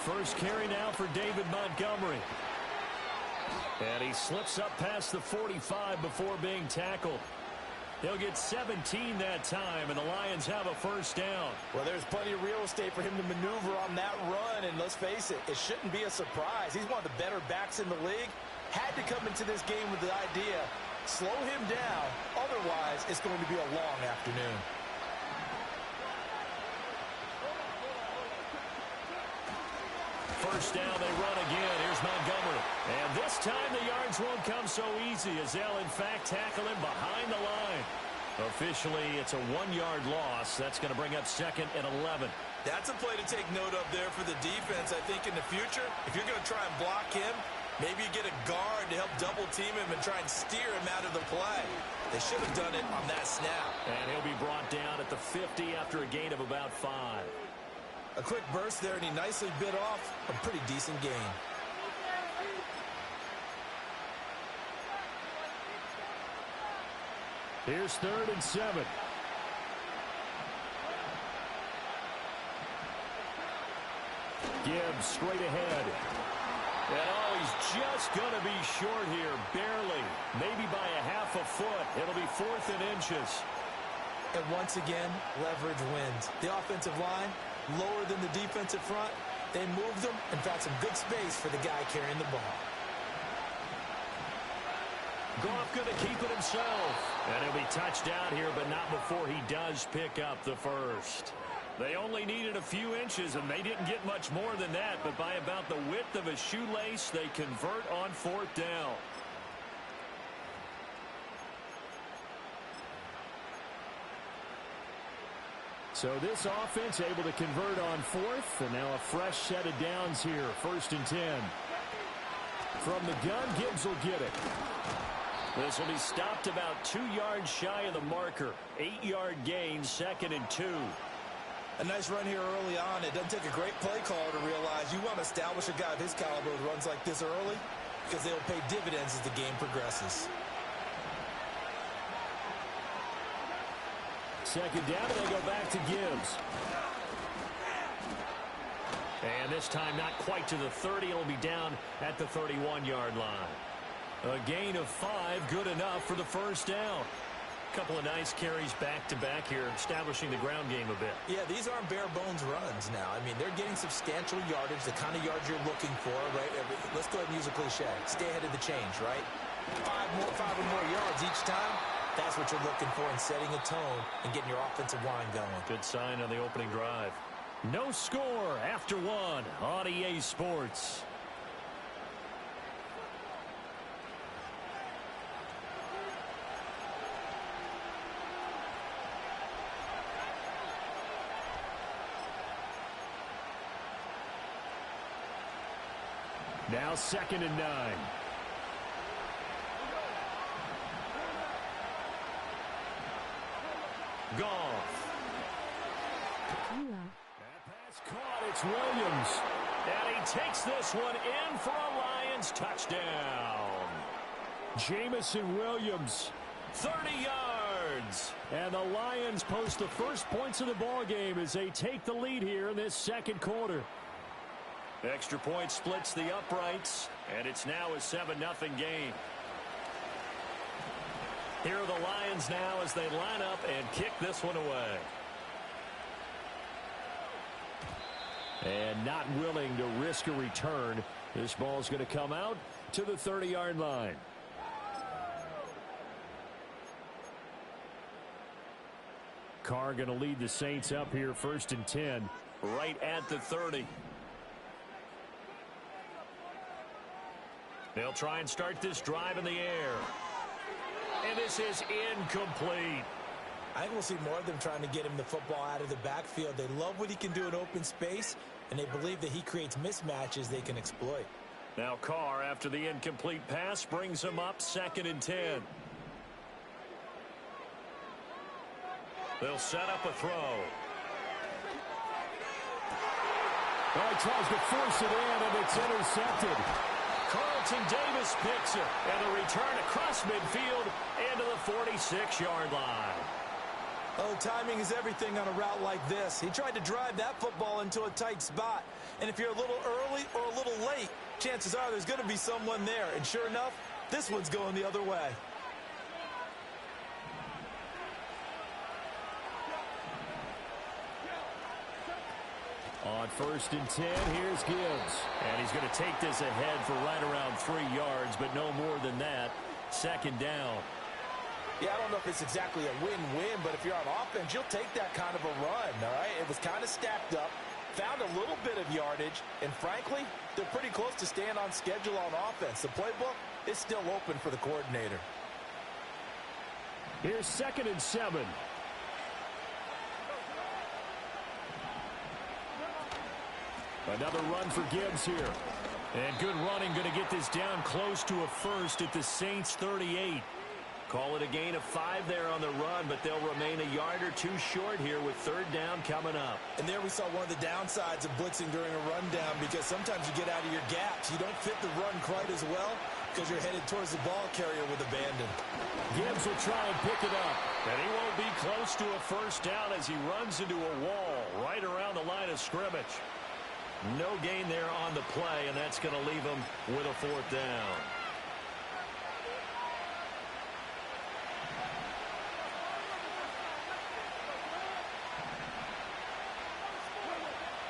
First carry now for David Montgomery. And he slips up past the 45 before being tackled. He'll get 17 that time, and the Lions have a 1st down. Well, there's plenty of real estate for him to maneuver on that run, and let's face it, it shouldn't be a surprise. He's one of the better backs in the league. Had to come into this game with the idea, slow him down, otherwise it's going to be a long afternoon. First down, they run again. Here's Montgomery. And this time the yards won't come so easy as they'll, in fact, tackle him behind the line. Officially, it's a 1-yard loss. That's going to bring up 2nd and 11. That's a play to take note of there for the defense. I think in the future, if you're going to try and block him, maybe you get a guard to help double-team him and try and steer him out of the play. They should have done it on that snap. And he'll be brought down at the 50 after a gain of about 5. A quick burst there, and he nicely bit off a pretty decent gain. Here's 3rd and 7. Gibbs straight ahead. And oh, he's just going to be short here, barely. Maybe by a half a foot. It'll be 4th and inches. And once again, leverage wins. The offensive line, lower than the defensive front. They moved them and found some good space for the guy carrying the ball. Goff going to keep it himself. And he'll be touched down here, but not before he does pick up the 1st. They only needed a few inches, and they didn't get much more than that. But by about the width of a shoelace, they convert on 4th down. So this offense able to convert on 4th, and now a fresh set of downs here. 1st and 10. From the gun, Gibbs will get it. This will be stopped about 2 yards shy of the marker. 8-yard gain, 2nd and 2. A nice run here early on. It doesn't take a great play caller to realize you want to establish a guy of his caliber who runs like this early because they'll pay dividends as the game progresses. 2nd down, and they go back to Gibbs. And this time not quite to the 30. It'll be down at the 31-yard line. A gain of 5, good enough for the 1st down. A couple of nice carries back-to-back here, establishing the ground game a bit. Yeah, these aren't bare-bones runs now. I mean, they're getting substantial yardage, the kind of yards you're looking for, right? Let's go ahead and use a cliche. Stay ahead of the change, right? 5 or more yards each time. That's what you're looking for in setting a tone and getting your offensive line going. Good sign on the opening drive. No score after 1 on EA Sports. Now 2nd and 9. Goff. That pass caught. It's Williams. And he takes this one in for a Lions touchdown. Jamison Williams, 30 yards. And the Lions post the first points of the ball game as they take the lead here in this 2nd quarter. Extra point splits the uprights, and it's now a 7-0 game. Here are the Lions now as they line up and kick this one away. And not willing to risk a return. This ball's going to come out to the 30-yard line. Carr going to lead the Saints up here 1st and 10, right at the 30. They'll try and start this drive in the air. And this is incomplete. I think we'll see more of them trying to get him the football out of the backfield. They love what he can do in open space, and they believe that he creates mismatches they can exploit. Now Carr, after the incomplete pass, brings him up 2nd and 10. They'll set up a throw. Well, he tries to force it in, and it's intercepted. Carlton Davis picks it, and a return across midfield into the 46-yard line. Oh, timing is everything on a route like this. He tried to drive that football into a tight spot. And if you're a little early or a little late, chances are there's going to be someone there. And sure enough, this one's going the other way. On 1st and 10, here's Gibbs. And he's going to take this ahead for right around 3 yards, but no more than that. 2nd down. Yeah, I don't know if it's exactly a win-win, but if you're on offense, you'll take that kind of a run, all right? It was kind of stacked up, found a little bit of yardage, and frankly, they're pretty close to staying on schedule on offense. The playbook is still open for the coordinator. Here's 2nd and 7. Another run for Gibbs here. And good running, going to get this down close to a first at the Saints' 38. Call it a gain of 5 there on the run, but they'll remain a yard or 2 short here with 3rd down coming up. And there we saw one of the downsides of blitzing during a rundown, because sometimes you get out of your gaps. You don't fit the run quite as well because you're headed towards the ball carrier with abandon. Gibbs will try and pick it up, and he won't be close to a 1st down as he runs into a wall right around the line of scrimmage. No gain there on the play, and that's going to leave him with a 4th down.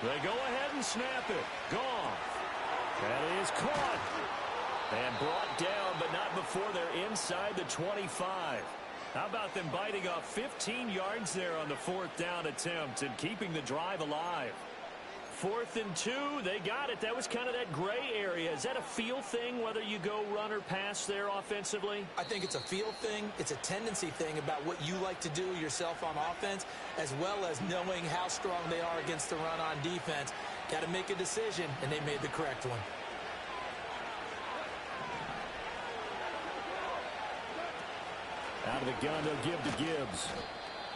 They go ahead and snap it. Gone. That is caught. And brought down, but not before they're inside the 25. How about them biting off 15 yards there on the 4th down attempt and keeping the drive alive? 4th and 2, they got it. That was kind of that gray area. Is that a feel thing, whether you go run or pass there offensively? I think it's a feel thing. It's a tendency thing about what you like to do yourself on offense, as well as knowing how strong they are against the run on defense. Got to make a decision, and they made the correct one. Out of the gun, they'll give to Gibbs.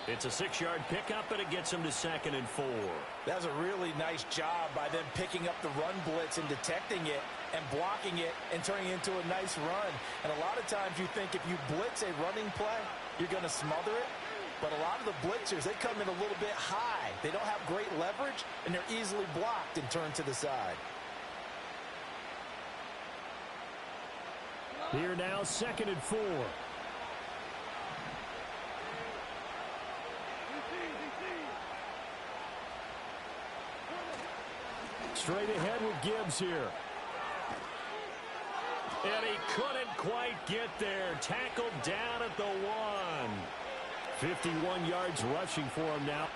It's a 6-yard pickup, and it gets him to 2nd and 4. That was a really nice job by them picking up the run blitz and detecting it and blocking it and turning it into a nice run. And a lot of times you think if you blitz a running play, you're going to smother it. But a lot of the blitzers, they come in a little bit high. They don't have great leverage, and they're easily blocked and turned to the side. Here now, 2nd and 4. Straight ahead with Gibbs here. And he couldn't quite get there. Tackled down at the 1. 51 yards rushing for him now.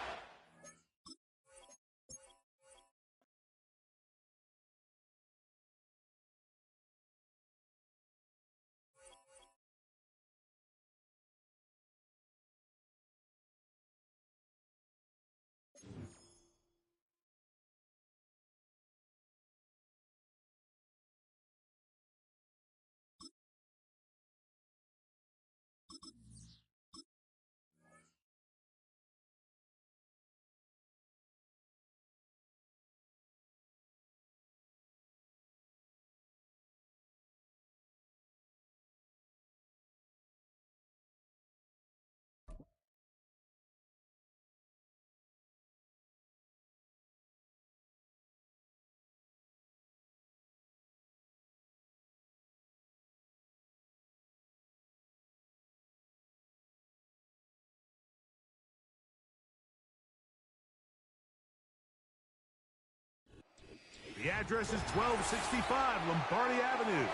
The address is 1265 Lombardi Avenue.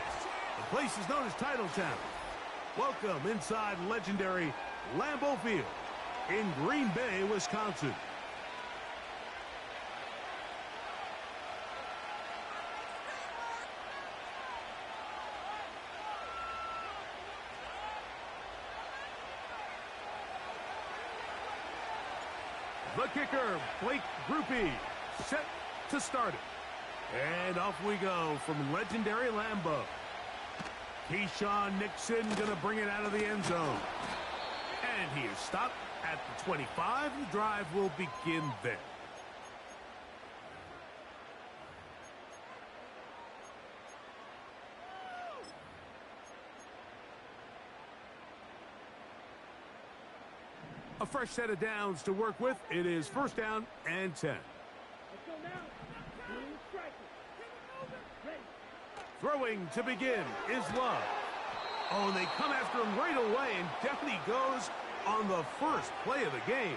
The place is known as Titletown. Welcome inside legendary Lambeau Field in Green Bay, Wisconsin. The kicker, Blake Grupe, set to start it. And off we go from legendary Lambeau. Keyshawn Nixon going to bring it out of the end zone. And he is stopped at the 25. The drive will begin there. A fresh set of downs to work with. It is first down and 10. Throwing to begin is Love. Oh, and they come after him right away, and down he goes on the first play of the game.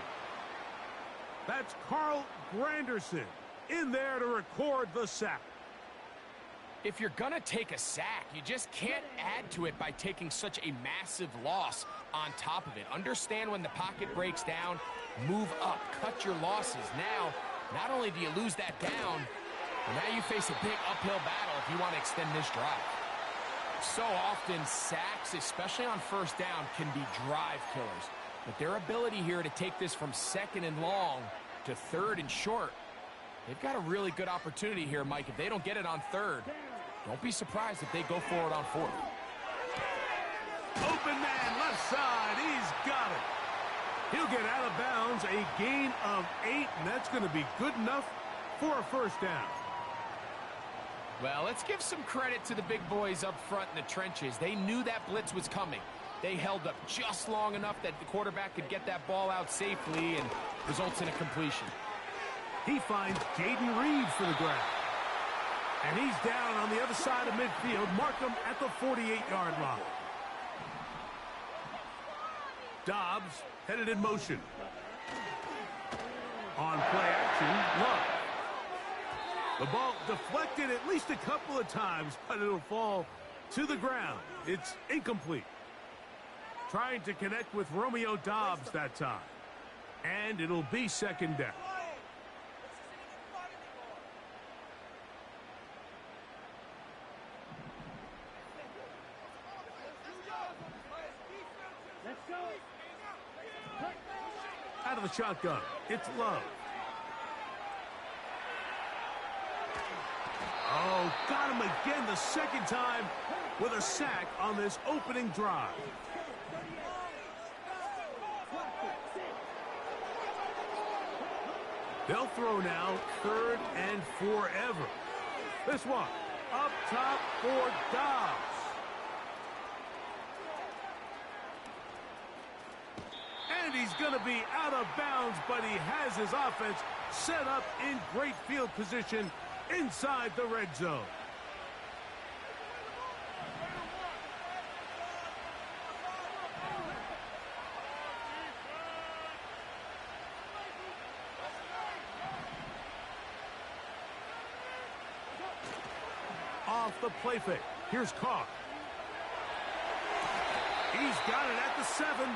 That's Carl Granderson in there to record the sack. If you're going to take a sack, you just can't add to it by taking such a massive loss on top of it. Understand when the pocket breaks down, move up, cut your losses. Now, not only do you lose that down, but now you face a big uphill battle if you want to extend this drive. So often, sacks, especially on first down, can be drive killers. But their ability here to take this from second and long to third and short, they've got a really good opportunity here, Mike. If they don't get it on third, don't be surprised if they go for it on fourth. Open man, left side. He's got it. He'll get out of bounds, a gain of 8, and that's going to be good enough for a first down. Well, let's give some credit to the big boys up front in the trenches. They knew that blitz was coming. They held up just long enough that the quarterback could get that ball out safely and results in a completion. He finds Jaden Reeves for the grab. And he's down on the other side of midfield. Mark him at the 48-yard line. Dobbs headed in motion. On play action, Love. The ball deflected at least a couple of times, but it'll fall to the ground. It's incomplete. Trying to connect with Romeo Dobbs that time. And it'll be second down. Out of the shotgun, it's Love. Oh, got him again the second time with a sack on this opening drive. They'll throw now, third and forever. This one, up top for Dobbs. And he's going to be out of bounds, but he has his offense set up in great field position inside the red zone. Off the play fake. Here's Carr. He's got it at the 7.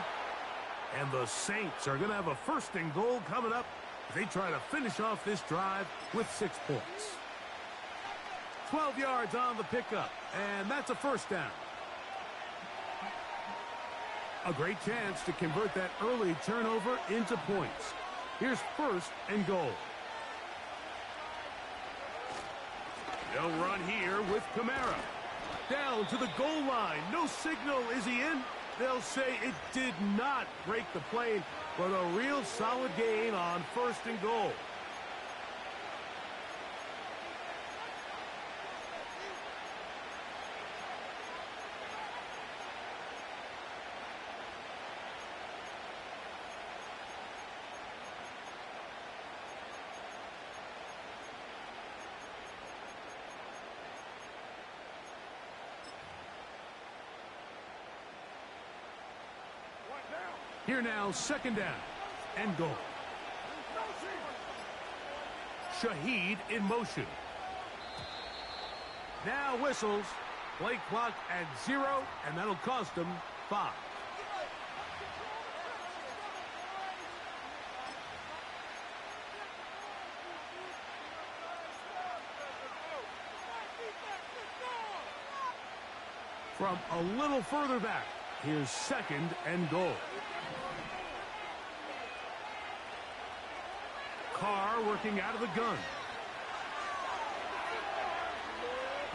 And the Saints are going to have a first and goal coming up as they try to finish off this drive with 6 points. 12 yards on the pickup, and that's a first down. A great chance to convert that early turnover into points. Here's first and goal. They'll run here with Kamara. Down to the goal line. No signal. Is he in? They'll say it did not break the plane, but a real solid gain on first and goal. Here now, second down and goal. Shaheed in motion. Now whistles. Play clock at 0, and that'll cost him 5. From a little further back, here's 2nd and goal. Carr working out of the gun.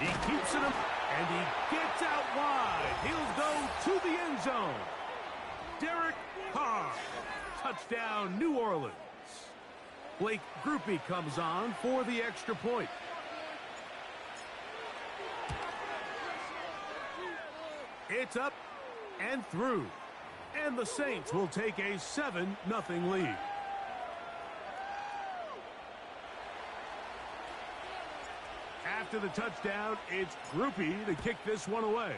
He keeps it up, and he gets out wide. He'll go to the end zone. Derek Carr. Touchdown, New Orleans. Blake Groupie comes on for the extra point. It's up and through. And the Saints will take a 7-0 lead. After the touchdown, it's Groupie to kick this one away.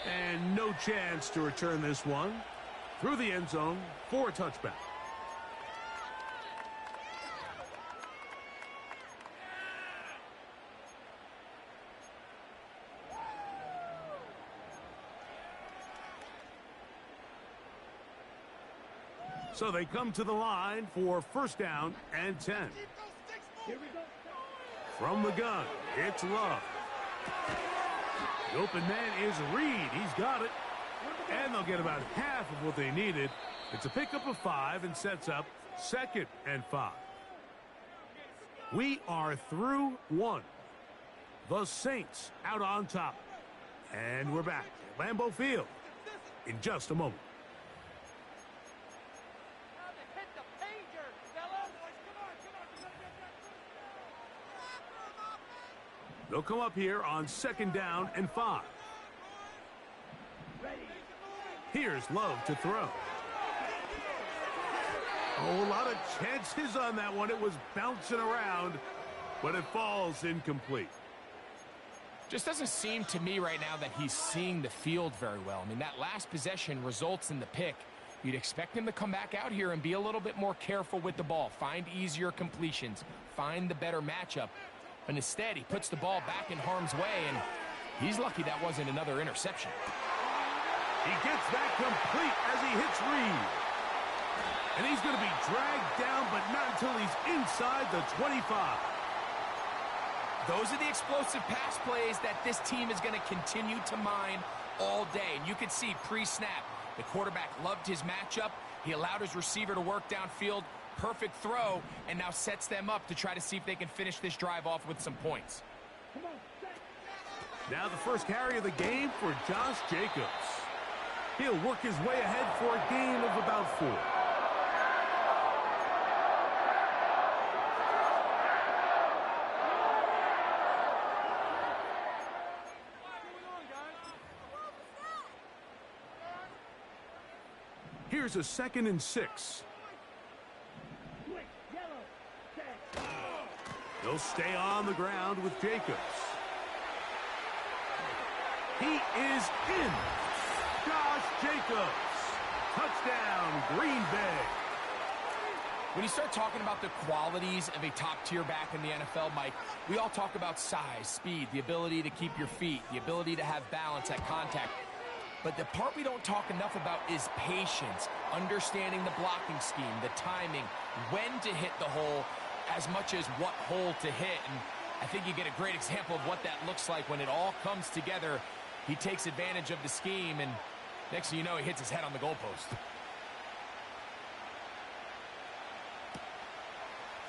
And no chance to return this one. Through the end zone for a touchback. So they come to the line for 1st down and 10. From the gun, it's Love. The open man is Reed. He's got it. And they'll get about half of what they needed. It's a pickup of 5 and sets up 2nd and 5. We are through 1. The Saints out on top. And we're back at Lambeau Field in just a moment. They'll come up here on 2nd down and 5. Here's Love to throw. Oh, a lot of chances on that one. It was bouncing around, but it falls incomplete. Just doesn't seem to me right now that he's seeing the field very well. I mean, that last possession results in the pick. You'd expect him to come back out here and be a little bit more careful with the ball, find easier completions, find the better matchup. But instead, he puts the ball back in harm's way, and he's lucky that wasn't another interception. He gets that complete as he hits Reed. And he's going to be dragged down, but not until he's inside the 25. Those are the explosive pass plays that this team is going to continue to mine all day. And you could see pre-snap, the quarterback loved his matchup. He allowed his receiver to work downfield. Perfect throw, and now sets them up to try to see if they can finish this drive off with some points. Now the first carry of the game for Josh Jacobs. He'll work his way ahead for a gain of about 4. Here's a 2nd and 6. He'll stay on the ground with Jacobs. He is in. Josh Jacobs. Touchdown, Green Bay. When you start talking about the qualities of a top-tier back in the NFL, Mike, we all talk about size, speed, the ability to keep your feet, the ability to have balance at contact. But the part we don't talk enough about is patience, understanding the blocking scheme, the timing, when to hit the hole, as much as what hole to hit. And I think you get a great example of what that looks like when it all comes together. He takes advantage of the scheme, and next thing you know, he hits his head on the goalpost.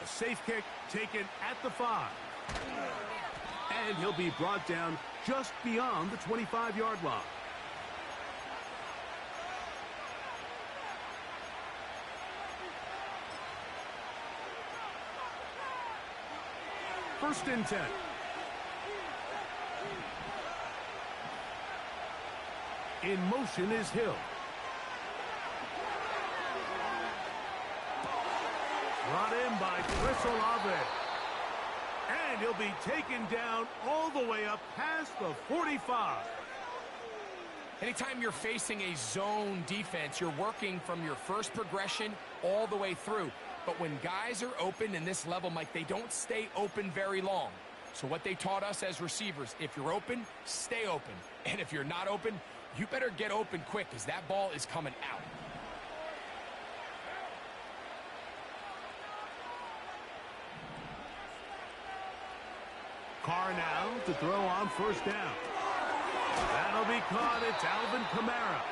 A safe kick taken at the 5. And he'll be brought down just beyond the 25-yard line. First and 10. In motion is Hill. Brought in by Chris Olave. And he'll be taken down all the way up past the 45. Anytime you're facing a zone defense, you're working from your first progression all the way through. But when guys are open in this level, Mike, they don't stay open very long. So what they taught us as receivers, if you're open, stay open. And if you're not open, you better get open quick because that ball is coming out. Carr now to throw on first down. That'll be caught. It's Alvin Kamara.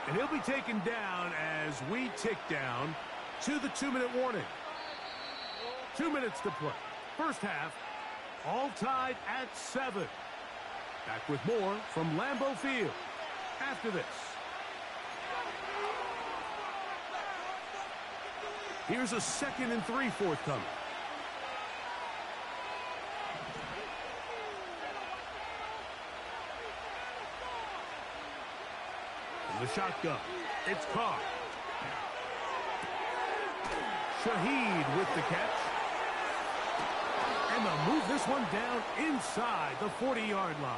And he'll be taken down as we tick down to the 2-minute warning. 2 minutes to play. First half, all tied at 7. Back with more from Lambeau Field after this. Here's a 2nd and 3 forthcoming. The shotgun. It's Carr. Shaheed with the catch. And they'll move this one down inside the 40-yard line.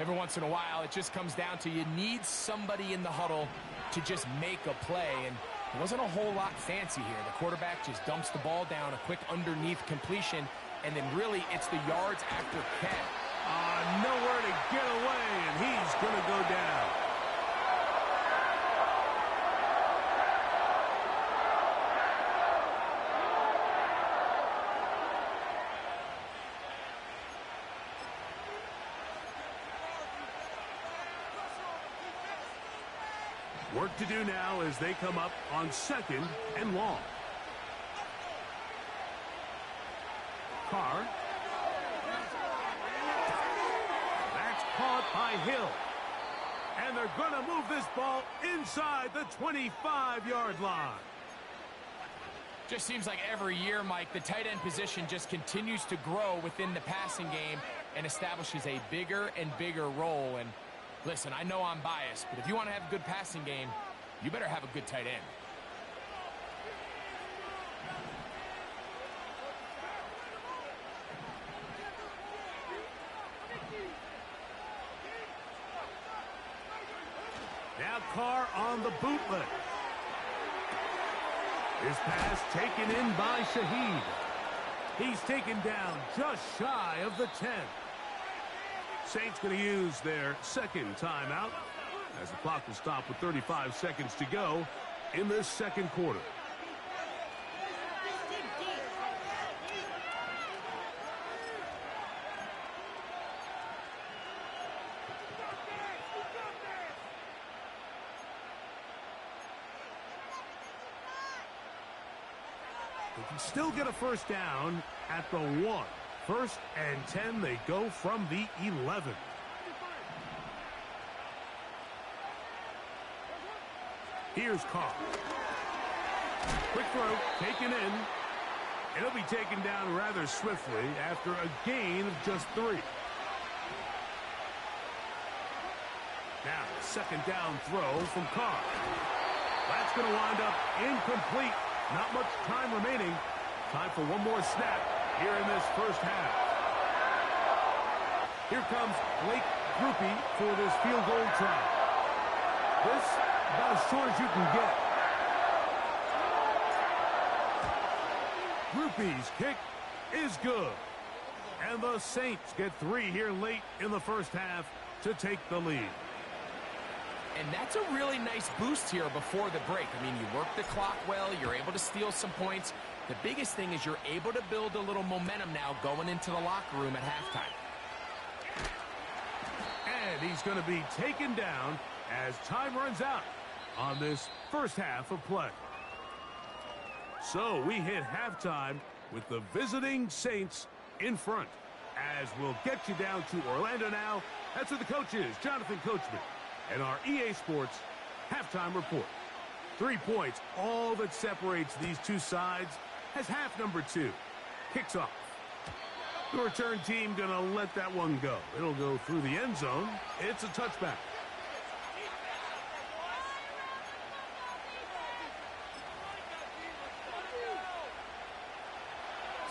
Every once in a while, it just comes down to you need somebody in the huddle to just make a play. And it wasn't a whole lot fancy here. The quarterback just dumps the ball down, a quick underneath completion, and then really it's the yards after catch. Nowhere to get away, and he's going to go down. Work to do now as they come up on 2nd and long. Carr. That's caught by Hill. And they're going to move this ball inside the 25-yard line. Just seems like every year, Mike, the tight end position just continues to grow within the passing game and establishes a bigger and bigger role. And listen, I know I'm biased, but if you want to have a good passing game, you better have a good tight end. Now Carr on the bootleg. His pass taken in by Shaheed. He's taken down just shy of the 10. Saints going to use their 2nd timeout as the clock will stop with 35 seconds to go in this 2nd quarter. They can still get a first down at the 1. 1st and 10, they go from the 11. Here's Carr. Quick throw, taken in. And it'll be taken down rather swiftly after a gain of just 3. Now, 2nd down throw from Carr. That's going to wind up incomplete. Not much time remaining. Time for one more snap here in this first half. Here comes Blake Grupe for this field goal try. This about as short as you can get. Grupe's kick is good. And the Saints get 3 here late in the first half to take the lead. And that's a really nice boost here before the break. I mean, you work the clock well. You're able to steal some points. The biggest thing is you're able to build a little momentum now going into the locker room at halftime. And he's going to be taken down as time runs out on this first half of play. So we hit halftime with the visiting Saints in front. As we'll get you down to Orlando now. That's where the coach is, Jonathan Coachman. And our EA Sports halftime report. 3 points, all that separates these two sides as half number 2 kicks off. The return team going to let that one go. It'll go through the end zone. It's a touchback.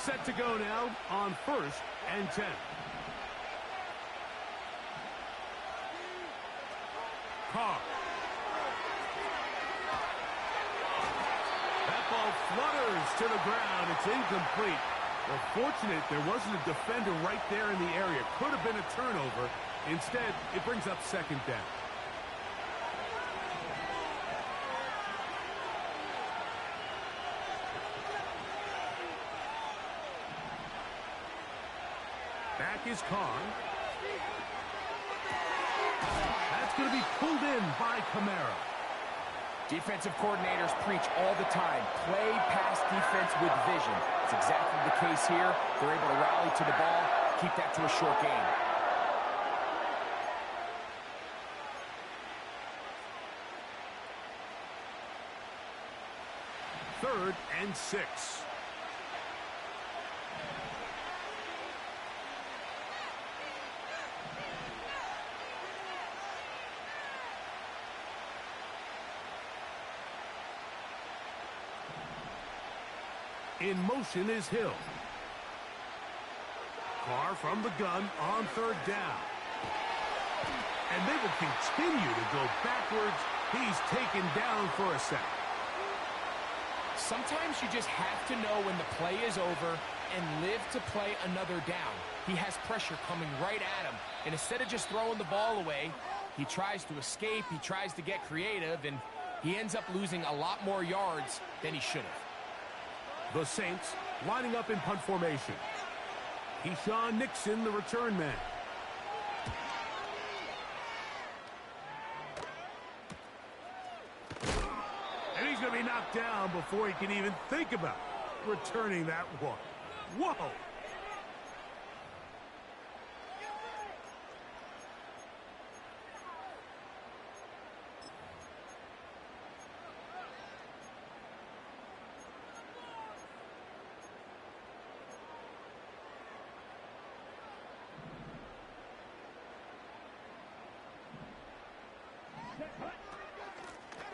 Set to go now on 1st and 10. Carr. flutters to the ground. It's incomplete. Well, fortunate there wasn't a defender right there in the area. Could have been a turnover. Instead, it brings up second down. Back is Carr. That's going to be pulled in by Kamara. Defensive coordinators preach all the time, play pass defense with vision. It's exactly the case here. They're able to rally to the ball, keep that to a short gain. Third and 6. In motion is Hill. Carr from the gun on third down. And they will continue to go backwards. He's taken down for a sack. Sometimes you just have to know when the play is over and live to play another down. He has pressure coming right at him. And instead of just throwing the ball away, he tries to escape, he tries to get creative, and he ends up losing a lot more yards than he should have. The Saints lining up in punt formation. Keyshawn Nixon, the return man. And he's going to be knocked down before he can even think about returning that one. Whoa!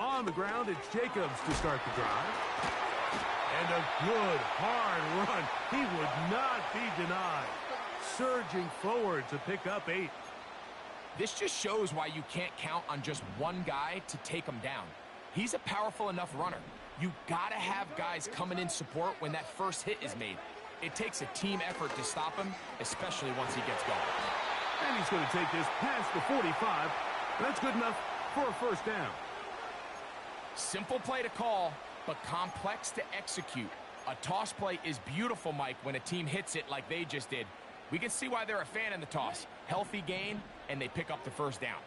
On the ground, it's Jacobs to start the drive. And a good, hard run. He would not be denied. Surging forward to pick up 8. This just shows why you can't count on just one guy to take him down. He's a powerful enough runner. You gotta have guys coming in support when that first hit is made. It takes a team effort to stop him, especially once he gets going. And he's going to take this past the 45. That's good enough for a first down. Simple play to call, but complex to execute. A toss play is beautiful, Mike, when a team hits it like they just did. We can see why they're a fan in the toss. Healthy gain, and they pick up the first down.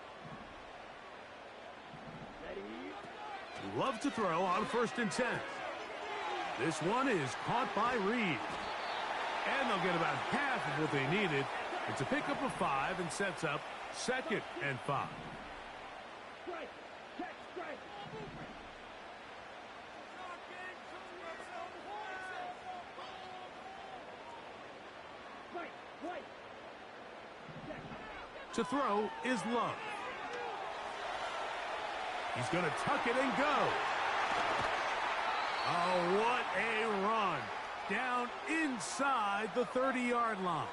Love to throw on 1st and 10. This one is caught by Reed. And they'll get about half of what they needed. It's a pickup of 5 and sets up 2nd and 5. To throw is Love. He's going to tuck it and go. Oh, what a run. Down inside the 30-yard line.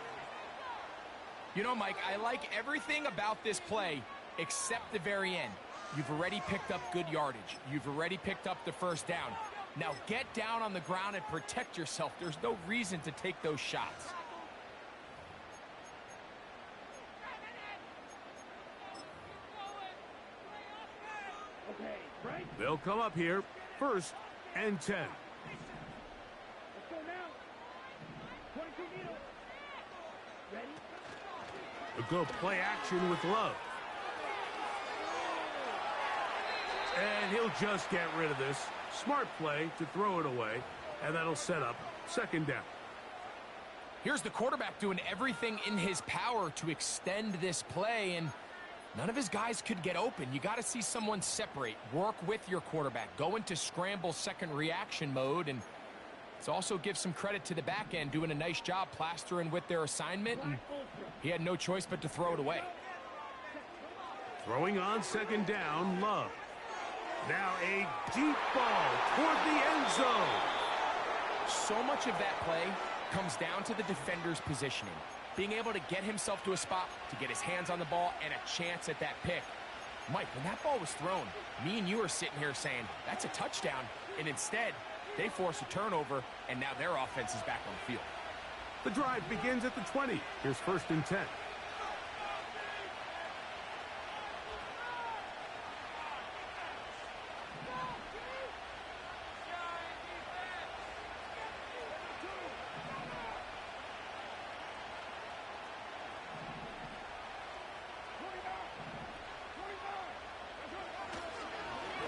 You know, Mike, I like everything about this play except the very end. You've already picked up good yardage. You've already picked up the first down. Now get down on the ground and protect yourself. There's no reason to take those shots. They'll come up here, 1st and 10. A go play action with Love. And he'll just get rid of this. Smart play to throw it away, and that'll set up 2nd down. Here's the quarterback doing everything in his power to extend this play, and none of his guys could get open. You got to see someone separate, work with your quarterback, go into scramble second reaction mode, and it's also give some credit to the back end doing a nice job plastering with their assignment, and he had no choice but to throw it away. Throwing on 2nd down, Love. Now a deep ball toward the end zone. So much of that play comes down to the defender's positioning. Being able to get himself to a spot, to get his hands on the ball, and a chance at that pick. Mike, when that ball was thrown, me and you are sitting here saying, that's a touchdown. And instead, They force a turnover, and now their offense is back on the field. The drive begins at the 20. Here's 1st and 10.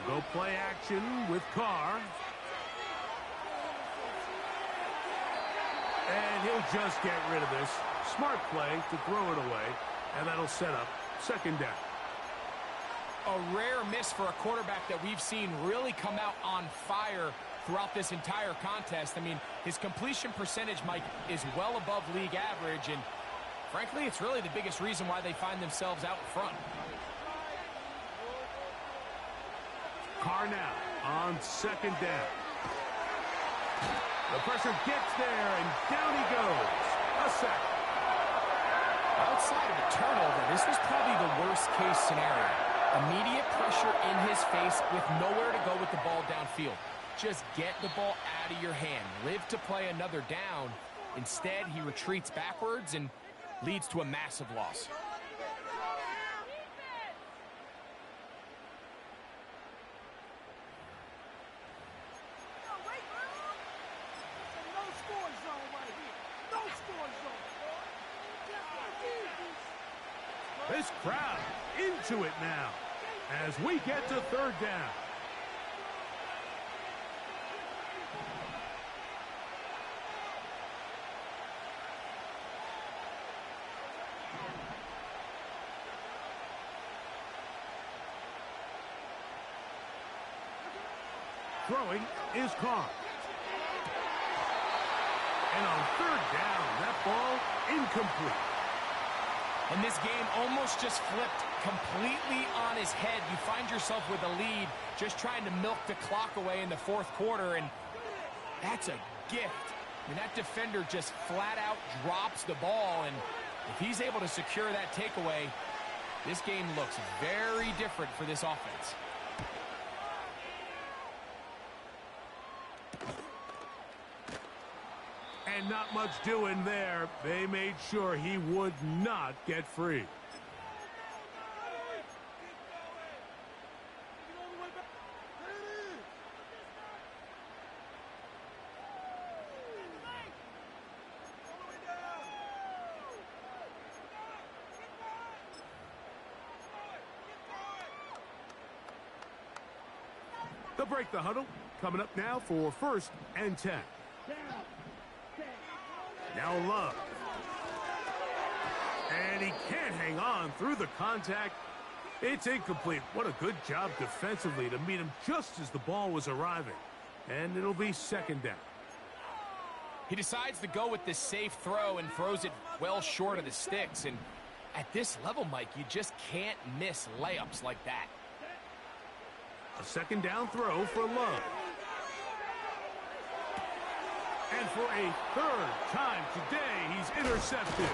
Go play action with Carr. And he'll just get rid of this. Smart play to throw it away. And that'll set up 2nd down. A rare miss for a quarterback that we've seen really come out on fire throughout this entire contest. I mean, his completion percentage, Mike, is well above league average. And frankly, it's really the biggest reason why they find themselves out in front. Carr now on 2nd down. The pressure gets there, and down he goes. A sack. Outside of a turnover, this was probably the worst-case scenario. Immediate pressure in his face with nowhere to go with the ball downfield. Just get the ball out of your hand. Live to play another down. Instead, he retreats backwards and leads to a massive loss. This crowd into it now as we get to 3rd down. Throwing is Carr. And on 3rd down, that ball incomplete. And this game almost just flipped completely on his head. You find yourself with a lead, just trying to milk the clock away in the 4th quarter, and that's a gift. I mean, that defender just flat out drops the ball, and if he's able to secure that takeaway, this game looks very different for this offense. And not much doing there. They made sure he would not get free. They'll break the huddle. Coming up now for 1st and 10. Now Love. And he can't hang on through the contact. It's incomplete. What a good job defensively to meet him just as the ball was arriving. And it'll be 2nd down. He decides to go with this safe throw and throws it well short of the sticks. And at this level, Mike, you just can't miss layups like that. A 2nd down throw for Love. And for a 3rd time today, he's intercepted.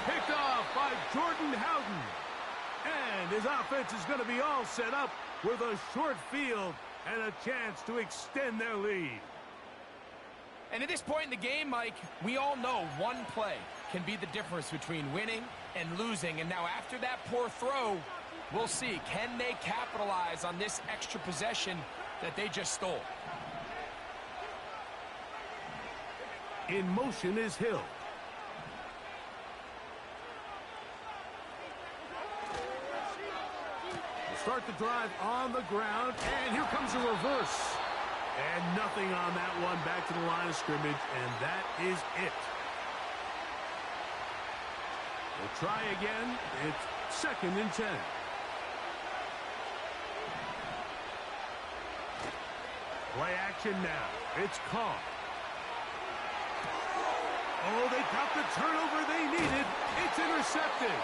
Picked off by Jordan Howden. And his offense is going to be all set up with a short field and a chance to extend their lead. And at this point in the game, Mike, we all know one play can be the difference between winning and losing. And now after that poor throw, we'll see, can they capitalize on this extra possession that they just stole? In motion is Hill. We'll start the drive on the ground, and here comes a reverse. And nothing on that one, back to the line of scrimmage, and that is it. We'll try again. It's 2nd and 10. Play action now. It's Carr. Oh, they got the turnover they needed. It's intercepted.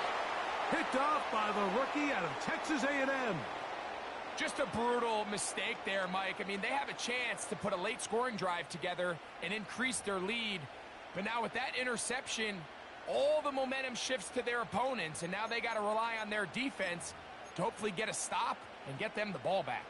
Picked off by the rookie out of Texas A&M. Just a brutal mistake there, Mike. I mean, they have a chance to put a late scoring drive together and increase their lead. But now with that interception, all the momentum shifts to their opponents, and now they got to rely on their defense to hopefully get a stop and get them the ball back.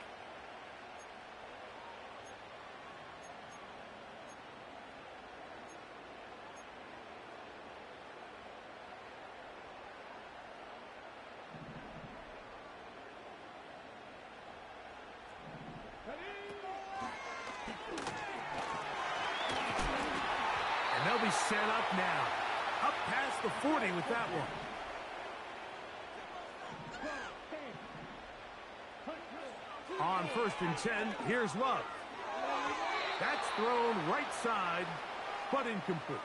really set up now. Up past the 40 with that one. On 1st and 10, here's Love. That's thrown right side, but incomplete.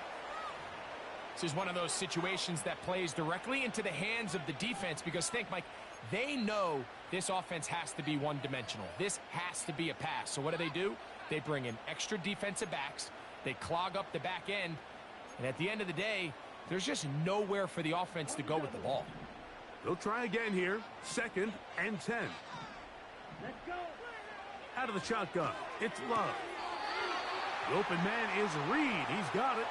This is one of those situations that plays directly into the hands of the defense because think, Mike, they know this offense has to be one-dimensional. This has to be a pass. So what do? They bring in extra defensive backs. They clog up the back end. And at the end of the day, there's just nowhere for the offense to go with the ball. They'll try again here. 2nd and 10. Let's go. Out of the shotgun, it's Love. The open man is Reed. He's got it.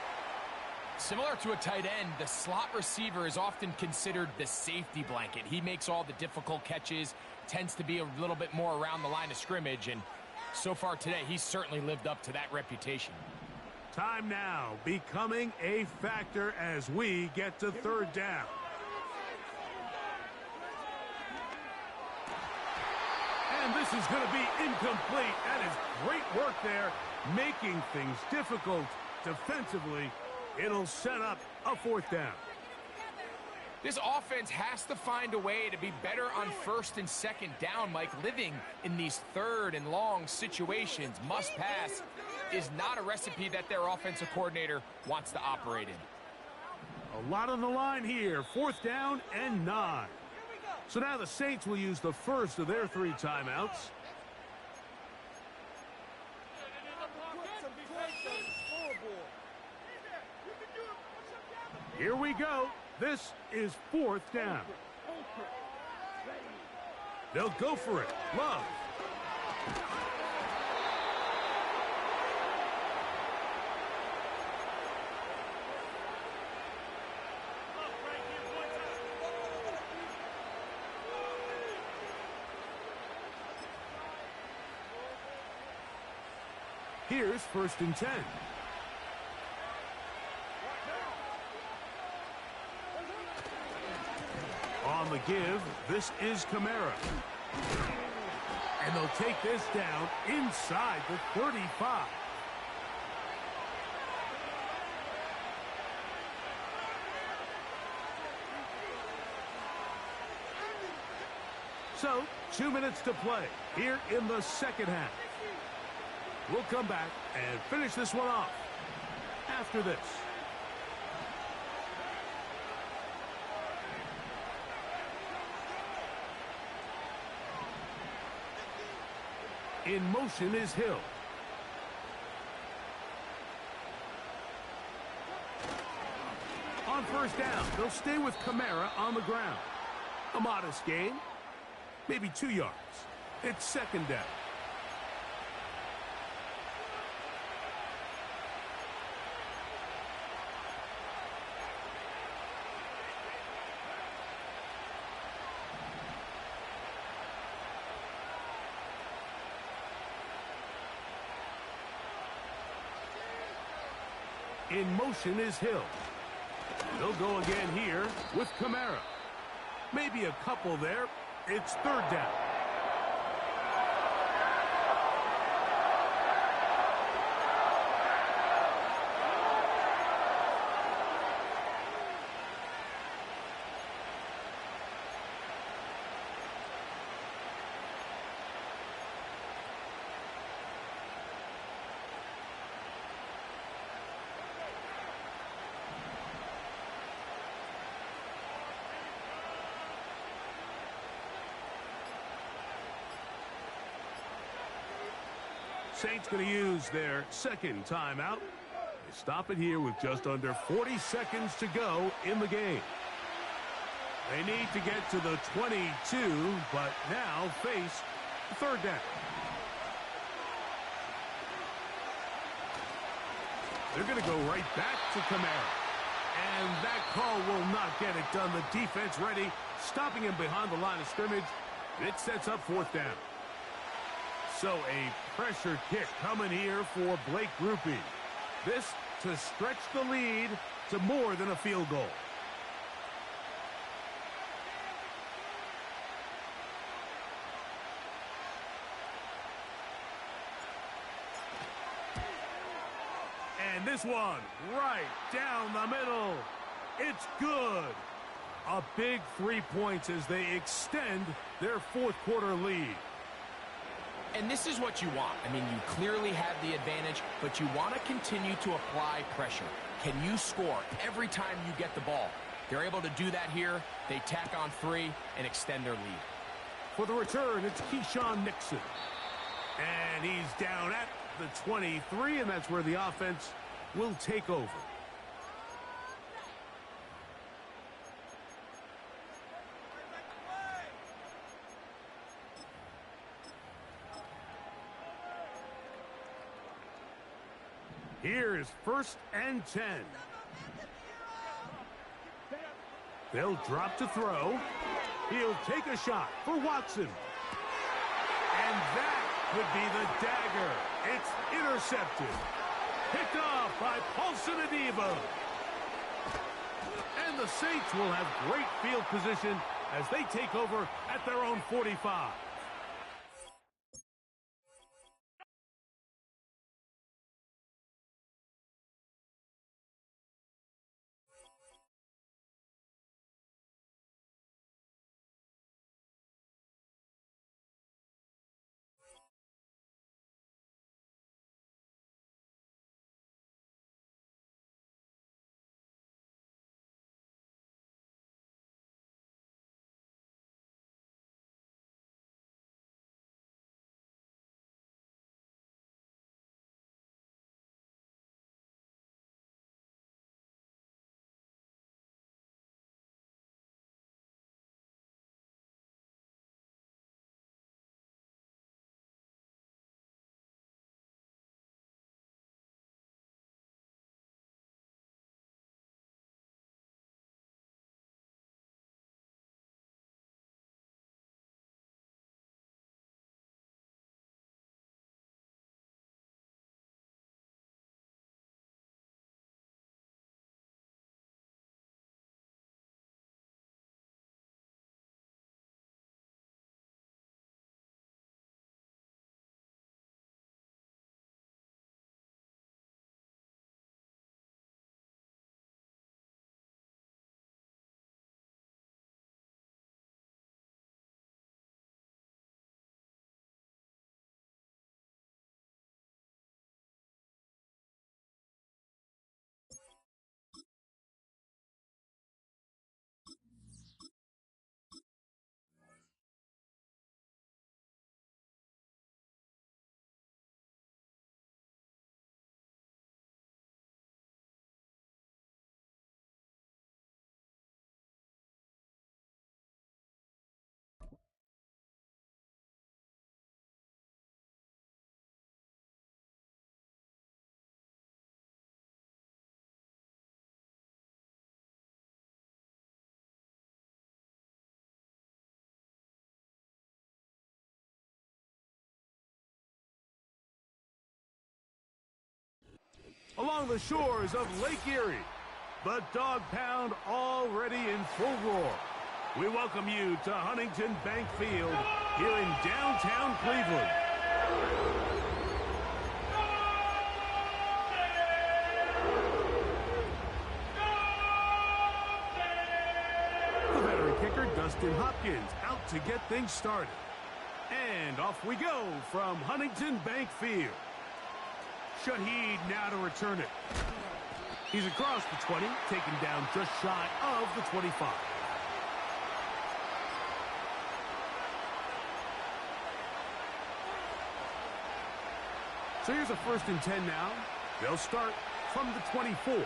Similar to a tight end, the slot receiver is often considered the safety blanket. He makes all the difficult catches, tends to be a little bit more around the line of scrimmage, and so far today, he's certainly lived up to that reputation. Time now becoming a factor as we get to 3rd down. And this is going to be incomplete. That is great work there, making things difficult defensively. It'll set up a 4th down. This offense has to find a way to be better on 1st and 2nd down, Mike. Living in these 3rd and long situations, must pass, is not a recipe that their offensive coordinator wants to operate in. A lot on the line here. 4th down and 9. So now the Saints will use the first of their 3 timeouts. Here we go. This is 4th down. They'll go for it. Love. Here's 1st and 10. On the give, this is Kamara. And they'll take this down inside the 35. So, 2 minutes to play here in the 2nd half. We'll come back and finish this one off after this. In motion is Hill. On 1st down, they'll stay with Kamara on the ground. A modest gain, maybe 2 yards. It's 2nd down. In motion is Hill. They'll go again here with Kamara. Maybe a couple there. It's 3rd down. Saints going to use their 2nd timeout. They stop it here with just under 40 seconds to go in the game. They need to get to the 22, but now face 3rd down. They're going to go right back to Kamara. And that call will not get it done. The defense ready, stopping him behind the line of scrimmage. It sets up 4th down. So a pressure kick coming here for Blake Grupe. This to stretch the lead to more than a field goal. And this one right down the middle. It's good. A big 3 points as they extend their fourth quarter lead. And this is what you want. I mean, you clearly have the advantage, but you want to continue to apply pressure. Can you score every time you get the ball? They're able to do that here. They tack on 3 and extend their lead. For the return, it's Keyshawn Nixon. And he's down at the 23, and that's where the offense will take over. Here is 1st and 10. They'll drop to throw. He'll take a shot for Watson. And that would be the dagger. It's intercepted. Picked off by Paulson Adebo. And the Saints will have great field position as they take over at their own 45. Along the shores of Lake Erie, the Dog Pound already in full roar. We welcome you to Huntington Bank Field here in downtown Cleveland. The veteran kicker, Dustin Hopkins, out to get things started. And off we go from Huntington Bank Field. Shaheed now to return it. He's across the 20, taken down just shy of the 25. So here's a 1st and 10 now. They'll start from the 24.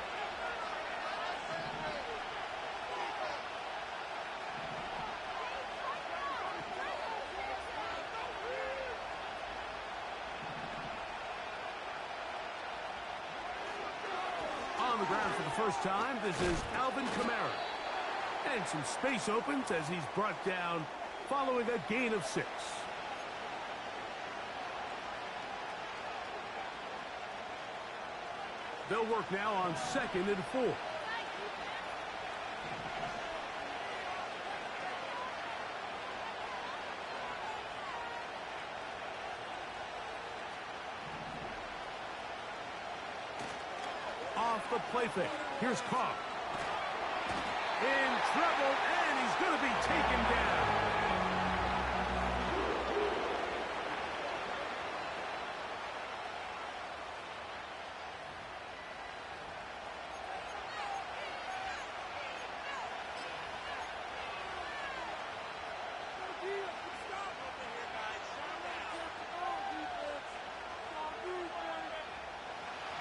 On the ground for the first time, this is Alvin Kamara. And some space opens as he's brought down following a gain of 6. They'll work now on 2nd and 4. the play fake. Here's Carr. In trouble, and he's going to be taken down.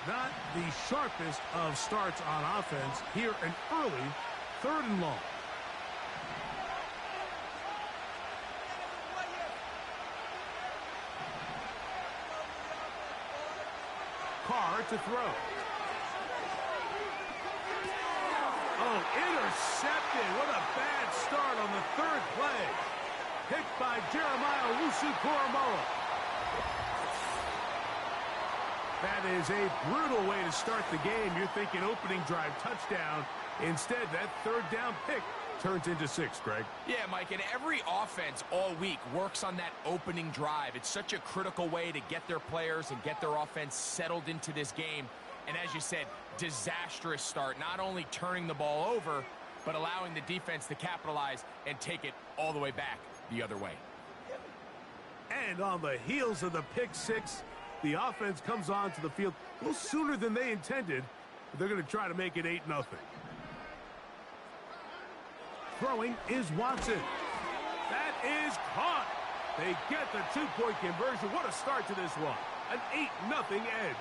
Not the sharpest of starts on offense. Here, an early 3rd and long. Carr to throw. Oh, intercepted. What a bad start on the 3rd play. Picked by Jeremiah Owusu-Koramoah. That is a brutal way to start the game. You're thinking opening drive touchdown. Instead, that 3rd down pick turns into 6, Greg. Yeah, Mike, and every offense all week works on that opening drive. It's such a critical way to get their players and get their offense settled into this game. And as you said, disastrous start, not only turning the ball over, but allowing the defense to capitalize and take it all the way back the other way. And on the heels of the pick 6, the offense comes onto the field a little sooner than they intended. But they're going to try to make it 8-0. Throwing is Watson. That is caught. They get the 2-point conversion. What a start to this one. An 8-0 edge.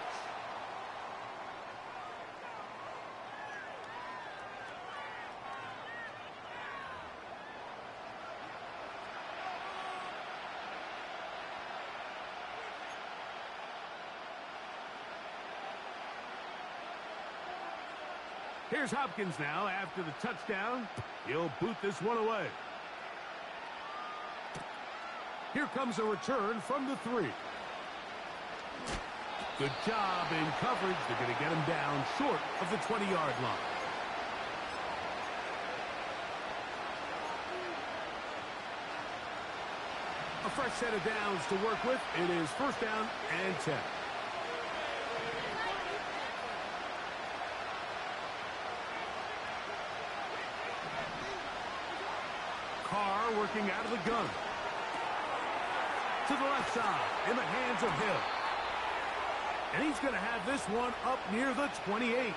Here's Hopkins now after the touchdown. He'll boot this one away. Here comes a return from the 3. Good job in coverage. They're going to get him down short of the 20-yard line. A fresh set of downs to work with. It is 1st down and 10. Carr working out of the gun. To the left side, in the hands of Hill. And he's going to have this one up near the 28.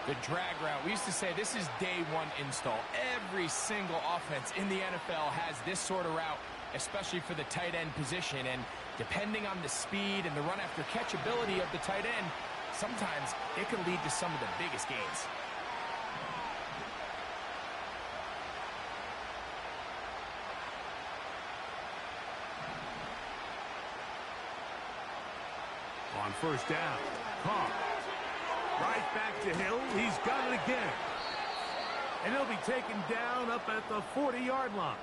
The drag route. We used to say this is day 1 install. Every single offense in the NFL has this sort of route, especially for the tight end position. And depending on the speed and the run after catch ability of the tight end, sometimes it can lead to some of the biggest gains. On 1st down, Carr. Right back to Hill. He's got it again. And he'll be taken down up at the 40-yard line.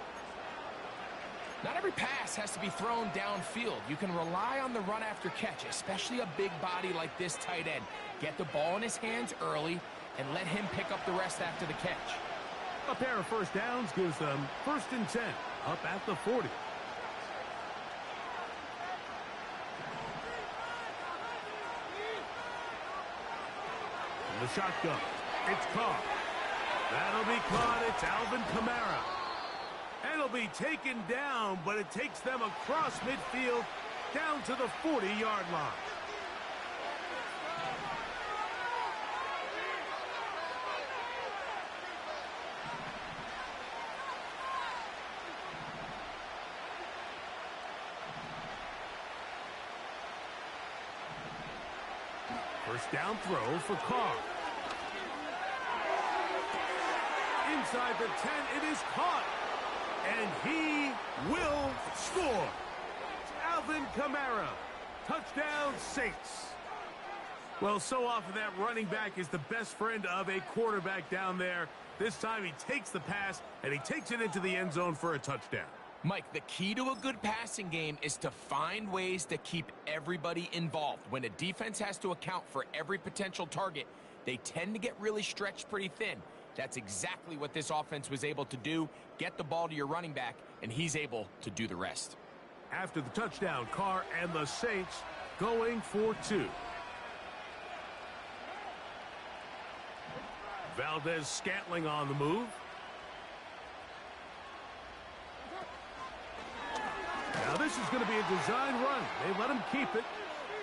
Not every pass has to be thrown downfield. You can rely on the run after catch, especially a big body like this tight end. Get the ball in his hands early and let him pick up the rest after the catch. A pair of 1st downs gives them 1st and 10 up at the 40. The shotgun. It's caught. That'll be caught. It's Alvin Kamara. And it'll be taken down, but it takes them across midfield down to the 40-yard line. First down throw for Carr. Inside the 10, it is caught. And he will score. Alvin Kamara. Touchdown, Saints. Well, so often that running back is the best friend of a quarterback down there. This time he takes the pass, and he takes it into the end zone for a touchdown. Mike, the key to a good passing game is to find ways to keep everybody involved. When a defense has to account for every potential target, they tend to get really stretched pretty thin. That's exactly what this offense was able to do. Get the ball to your running back, and he's able to do the rest. After the touchdown, Carr and the Saints going for 2. Valdez-Scantling on the move. Now this is going to be a design run. They let him keep it,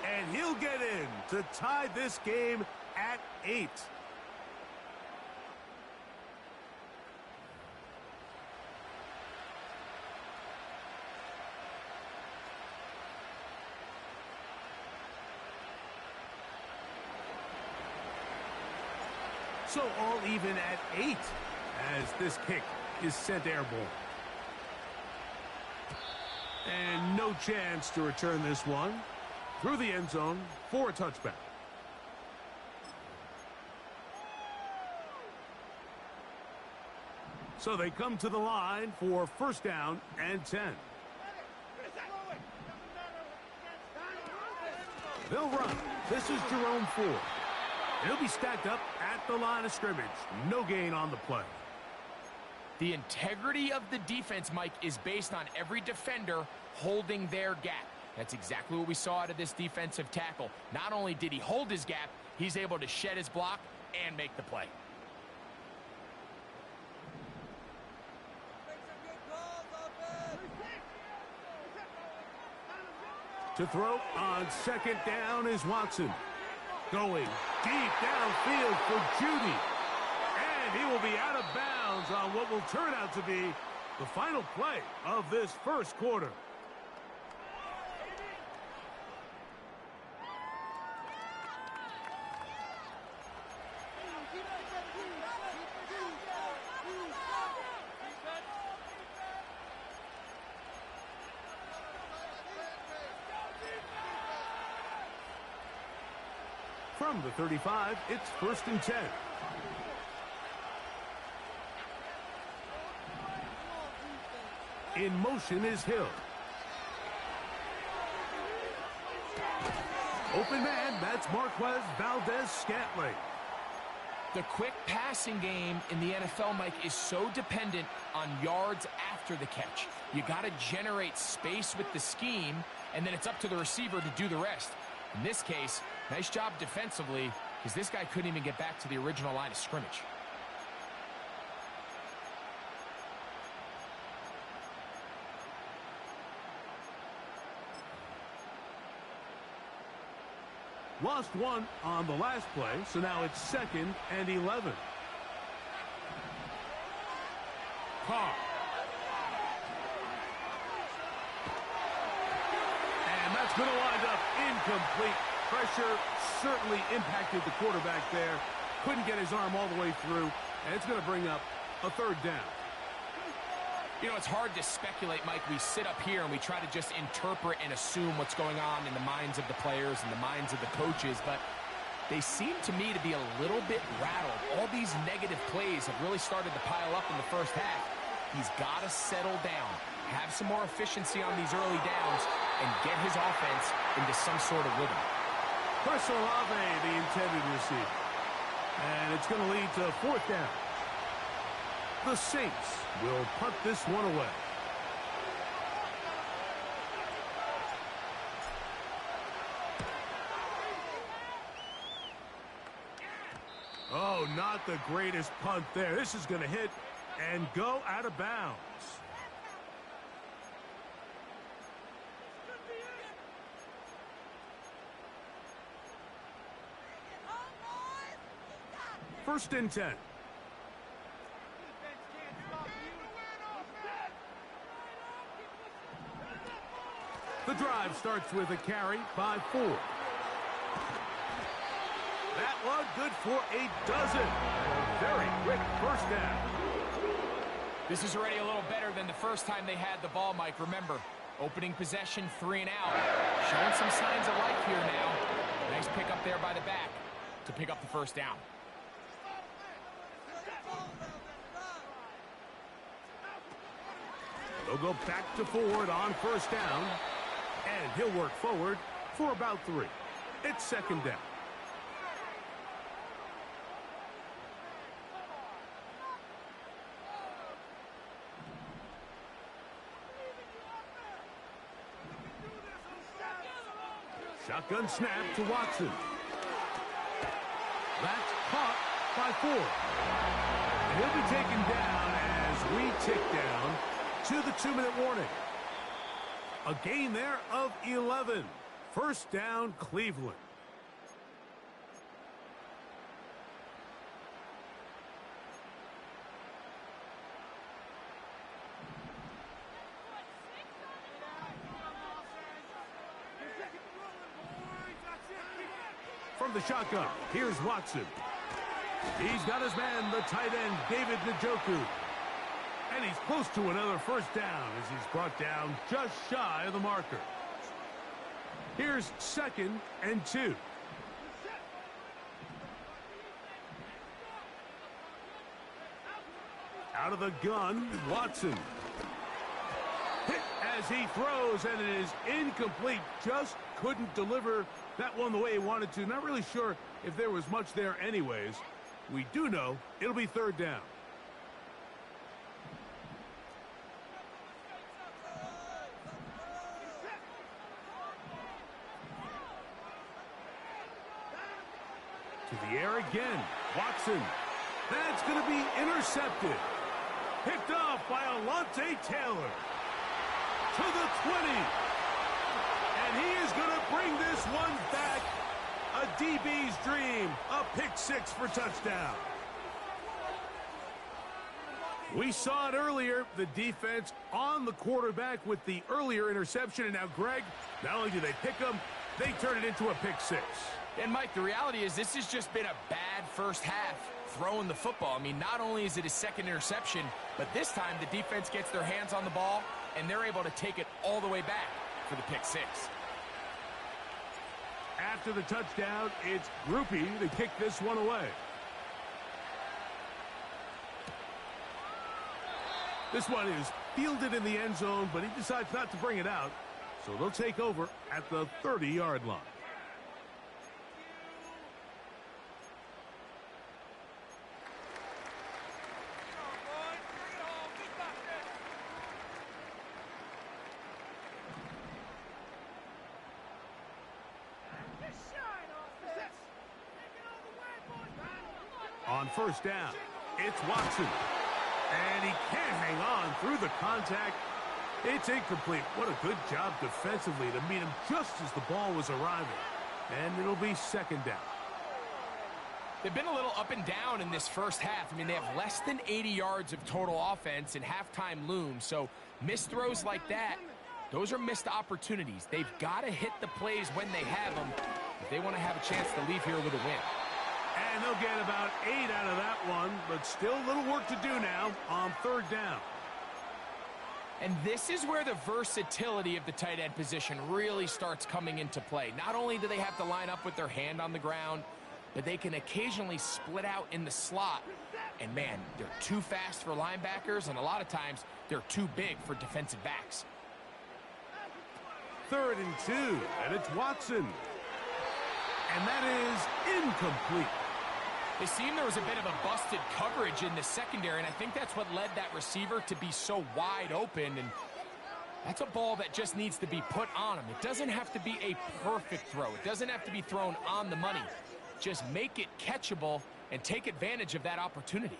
and he'll get in to tie this game at 8. So all even at 8 as this kick is sent airborne. And no chance to return this one through the end zone for a touchback. So they come to the line for first down and 10. They'll run. This is Jerome Ford. He'll be stacked up at the line of scrimmage. No gain on the play. The integrity of the defense, Mike, is based on every defender holding their gap. That's exactly what we saw out of this defensive tackle. Not only did he hold his gap, he's able to shed his block and make the play. To throw on second down is Watson. Going deep downfield for Judy. And he will be out of bounds on what will turn out to be the final play of this first quarter. From the 35, it's first and 10. In motion is Hill. Open man, that's Marquez Valdez-Scantling. The quick passing game in the NFL, Mike, is so dependent on yards after the catch. You got to generate space with the scheme, and then it's up to the receiver to do the rest. In this case, nice job defensively, because this guy couldn't even get back to the original line of scrimmage. Lost one on the last play, so now it's second and 11. Carr. And that's going to wind up incomplete. Pressure certainly impacted the quarterback there. Couldn't get his arm all the way through, and it's going to bring up a third down. You know, it's hard to speculate, Mike. We sit up here and we try to just interpret and assume what's going on in the minds of the players and the minds of the coaches, but they seem to me to be a little bit rattled. All these negative plays have really started to pile up in the first half. He's got to settle down, have some more efficiency on these early downs, and get his offense into some sort of rhythm. Chris Olave, the intended receiver. And it's going to lead to fourth down. The Saints will punt this one away. Oh, not the greatest punt there. This is going to hit and go out of bounds. First and 10. The drive starts with a carry by Ford. That one good for a dozen. Very quick first down. This is already a little better than the first time they had the ball, Mike. Remember, opening possession, 3 and out. Showing some signs of life here now. Nice pick up there by the back to pick up the first down. They'll go back to Ford on first down. And he'll work forward for about 3. It's second down. Shotgun snap to Watson. That's caught by by 4. And he'll be taken down as we tick down to the 2-minute warning. A gain there of 11. First down, Cleveland. From the shotgun, here's Watson. He's got his man, the tight end, David Njoku. And he's close to another first down as he's brought down just shy of the marker. Here's 2nd and 2. Out of the gun, Watson. Hit as he throws, and it is incomplete. Just couldn't deliver that one the way he wanted to. Not really sure if there was much there anyways. We do know it'll be 3rd down. To the air again. Watson. That's going to be intercepted. Picked off by Alontae Taylor. To the 20. And he is going to bring this one back. A DB's dream. A pick-6 for touchdown. We saw it earlier. The defense on the quarterback with the earlier interception. And now, Greg, not only do they pick him, they turn it into a pick-6. And, Mike, the reality is this has just been a bad first half throwing the football. I mean, not only is it his 2nd interception, but this time the defense gets their hands on the ball, and they're able to take it all the way back for the pick-6. After the touchdown, it's Groupie to kick this one away. This one is fielded in the end zone, but he decides not to bring it out, so they'll take over at the 30-yard line. On first down, it's Watson. And he can't hang on through the contact. It's incomplete. What a good job defensively to meet him just as the ball was arriving. And it'll be 2nd down. They've been a little up and down in this first half. I mean, they have less than 80 yards of total offense and halftime looms. So missed throws like that, those are missed opportunities. They've got to hit the plays when they have them if they want to have a chance to leave here with a win. And they'll get about 8 out of that one, but still a little work to do now on 3rd down. And this is where the versatility of the tight end position really starts coming into play. Not only do they have to line up with their hand on the ground, but they can occasionally split out in the slot. And, man, they're too fast for linebackers, and a lot of times they're too big for defensive backs. 3rd and 2, and it's Watson. And that is incomplete. It seemed there was a bit of a busted coverage in the secondary, and I think that's what led that receiver to be so wide open. And that's a ball that just needs to be put on him. It doesn't have to be a perfect throw. It doesn't have to be thrown on the money. Just make it catchable and take advantage of that opportunity.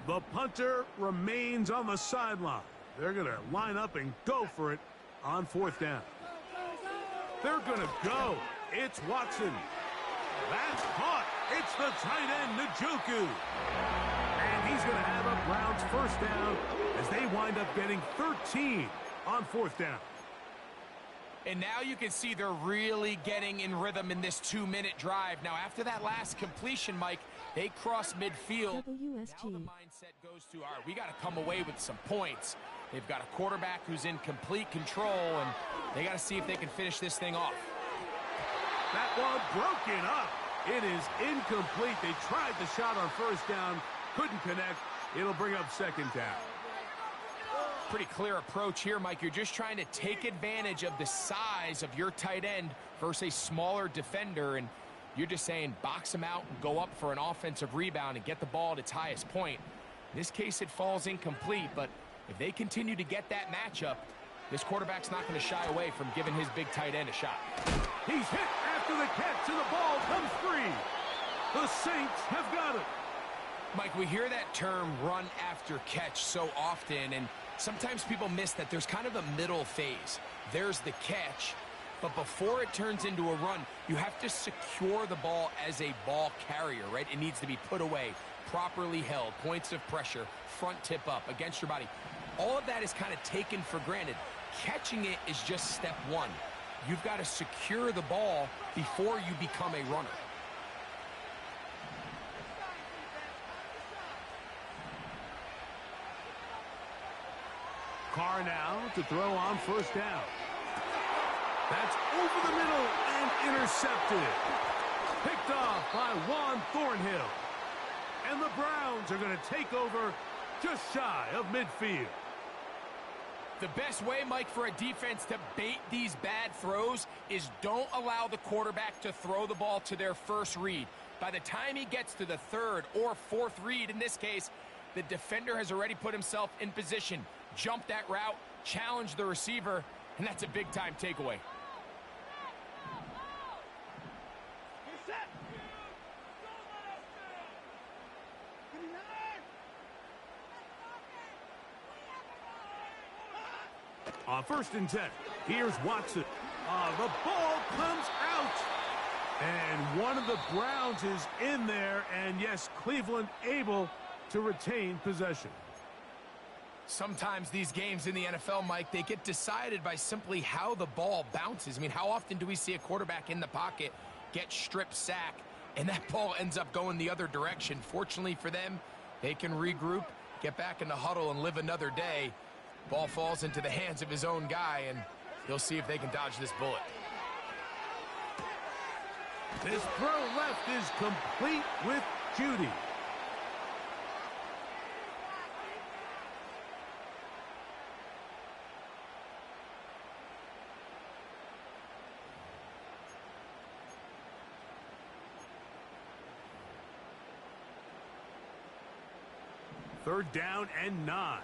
The punter remains on the sideline. They're going to line up and go for it on 4th down. They're going to go. It's Watson. That's caught. It's the tight end, Njoku. And he's going to have a Browns first down as they wind up getting 13 on 4th down. And now you can see they're really getting in rhythm in this 2-minute drive. Now, after that last completion, Mike, they cross midfield. WSG. Now the mindset goes to, all right, we got to come away with some points. They've got a quarterback who's in complete control, and they got to see if they can finish this thing off. That one broken up. It is incomplete. They tried the shot on first down, couldn't connect. It'll bring up 2nd down. Pretty clear approach here, Mike. You're just trying to take advantage of the size of your tight end versus a smaller defender, and you're just saying box him out and go up for an offensive rebound and get the ball at its highest point. In this case, it falls incomplete, but if they continue to get that matchup, This quarterback's not going to shy away from giving his big tight end a shot. He's hit after the catch, and the ball comes free. The Saints have got it. Mike, we hear that term run after catch so often, and sometimes people miss that there's kind of a middle phase. There's the catch, but before it turns into a run, you have to secure the ball as a ball carrier, right? It needs to be put away, properly held, points of pressure, front tip up against your body. All of that is kind of taken for granted. Catching it is just step one. You've got to secure the ball before you become a runner. Carr now to throw on first down. That's over the middle and intercepted. Picked off by Juan Thornhill. And the Browns are going to take over just shy of midfield. The best way, Mike, for a defense to bait these bad throws is don't allow the quarterback to throw the ball to their first read. By the time he gets to the third or fourth read, in this case, the defender has already put himself in position, jump that route, challenge the receiver, and that's a big-time takeaway. On 1st and 10, here's Watson. The ball comes out. And one of the Browns is in there. And, yes, Cleveland able to retain possession. Sometimes these games in the NFL, Mike, they get decided by simply how the ball bounces. I mean, how often do we see a quarterback in the pocket get strip sack, and that ball ends up going the other direction? Fortunately for them, they can regroup, get back in the huddle, and live another day. Ball falls into the hands of his own guy, and they'll see if they can dodge this bullet. This throw left is complete with Judy. Third down and 9.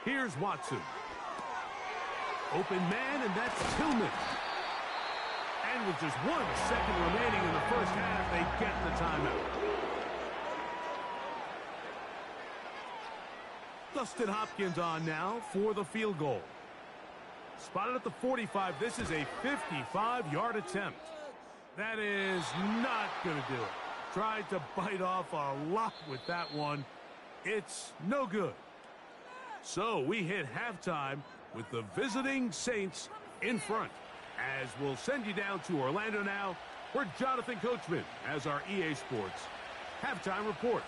Here's Watson. Open man, and that's Tillman. And with just 1 second remaining in the first half, they get the timeout. Dustin Hopkins on now for the field goal. Spotted at the 45. This is a 55-yard attempt. That is not going to do it. Tried to bite off a lot with that one. It's no good. So we hit halftime with the visiting Saints in front. As we'll send you down to Orlando now, where Jonathan Coachman has our EA Sports halftime report.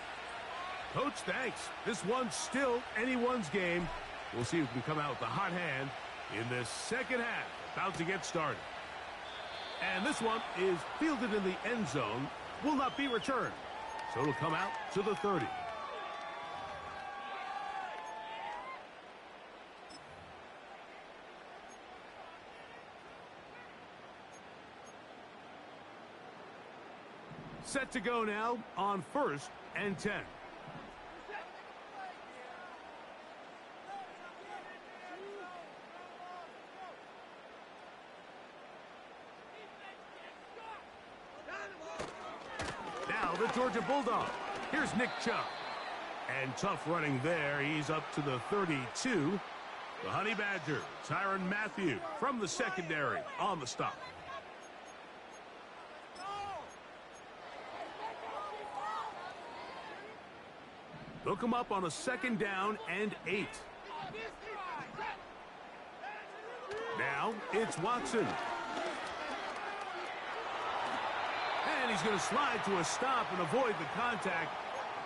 Coach, thanks. This one's still anyone's game. We'll see who can come out with the hot hand in this second half. About to get started. And this one is fielded in the end zone. Will not be returned. So it'll come out to the 30. Set to go now on 1st and 10. Now the Georgia Bulldog. Here's Nick Chubb. And tough running there. He's up to the 32. The Honey Badger, Tyrann Mathieu from the secondary on the stop. Hook him up on a 2nd down and 8. Now it's Watson. And he's going to slide to a stop and avoid the contact.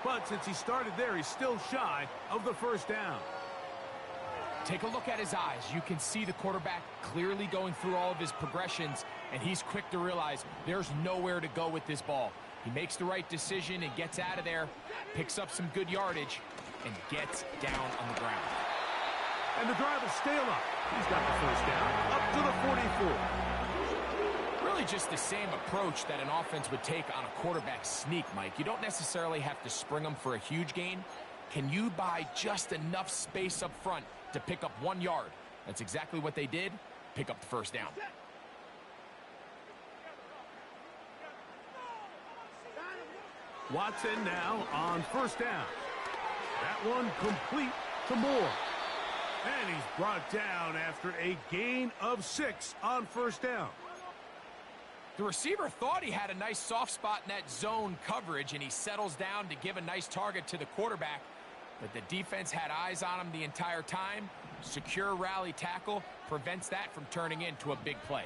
But since he started there, he's still shy of the 1st down. Take a look at his eyes. You can see the quarterback clearly going through all of his progressions, and he's quick to realize there's nowhere to go with this ball. He makes the right decision and gets out of there, picks up some good yardage, and gets down on the ground. And the drive will stay alive. He's got the 1st down up to the 44. Really just the same approach that an offense would take on a quarterback sneak, Mike. You don't necessarily have to spring them for a huge gain. Can you buy just enough space up front to pick up 1 yard? That's exactly what they did. Pick up the first down. Watson now on first down. That one complete to Moore. And he's brought down after a gain of 6 on first down. The receiver thought he had a nice soft spot in that zone coverage, and he settles down to give a nice target to the quarterback. But the defense had eyes on him the entire time. Secure rally tackle prevents that from turning into a big play.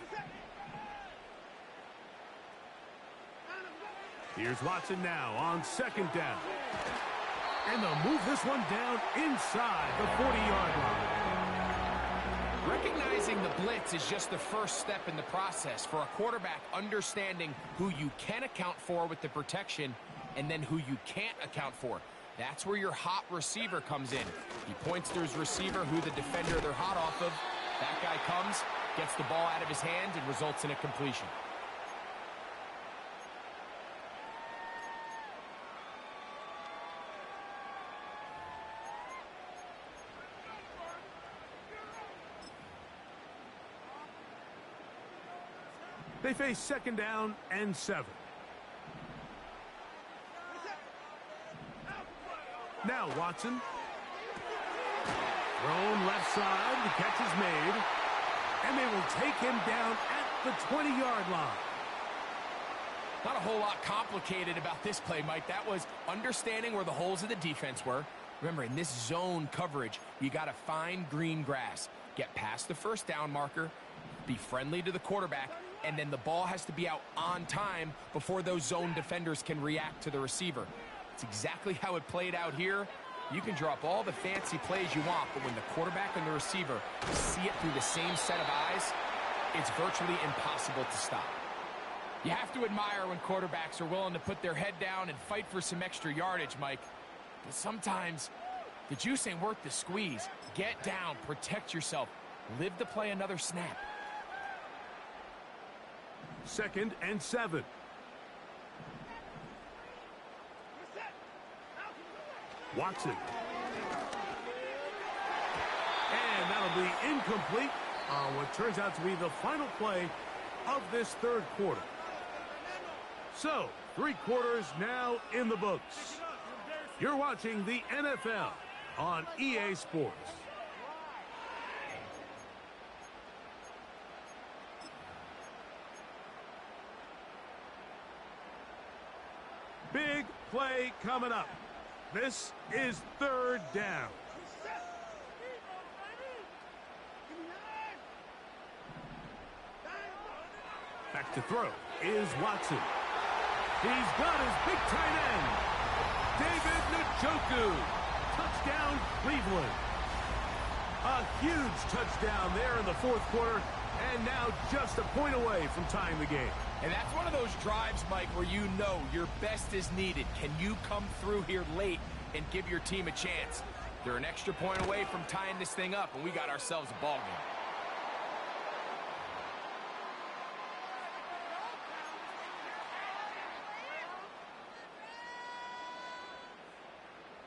Here's Watson now on second down. And they'll move this one down inside the 40-yard line. Recognizing the blitz is just the first step in the process for a quarterback understanding who you can account for with the protection and then who you can't account for. That's where your hot receiver comes in. He points to his receiver who the defender they're hot off of. That guy comes, gets the ball out of his hand, and results in a completion. They face second down and 7. Now Watson. Thrown left side. The catch is made. And they will take him down at the 20-yard line. Not a whole lot complicated about this play, Mike. That was understanding where the holes of the defense were. Remember, in this zone coverage, you got to find green grass. Get past the first down marker. Be friendly to the quarterback. And then the ball has to be out on time before those zone defenders can react to the receiver. It's exactly how it played out here. You can draw up all the fancy plays you want, but when the quarterback and the receiver see it through the same set of eyes, it's virtually impossible to stop. You have to admire when quarterbacks are willing to put their head down and fight for some extra yardage, Mike. But sometimes the juice ain't worth the squeeze. Get down, protect yourself, live to play another snap. Second and 7. Watson. And that'll be incomplete on what turns out to be the final play of this third quarter. So, 3 quarters now in the books. You're watching the NFL on EA Sports. Big play coming up. This is third down. Back to throw is Watson. He's got his big tight end, David Njoku. Touchdown, Cleveland. A huge touchdown there in the fourth quarter, and now just a point away from tying the game. And that's one of those drives, Mike, where you know your best is needed. Can you come through here late and give your team a chance? They're an extra point away from tying this thing up, and we got ourselves a ball game.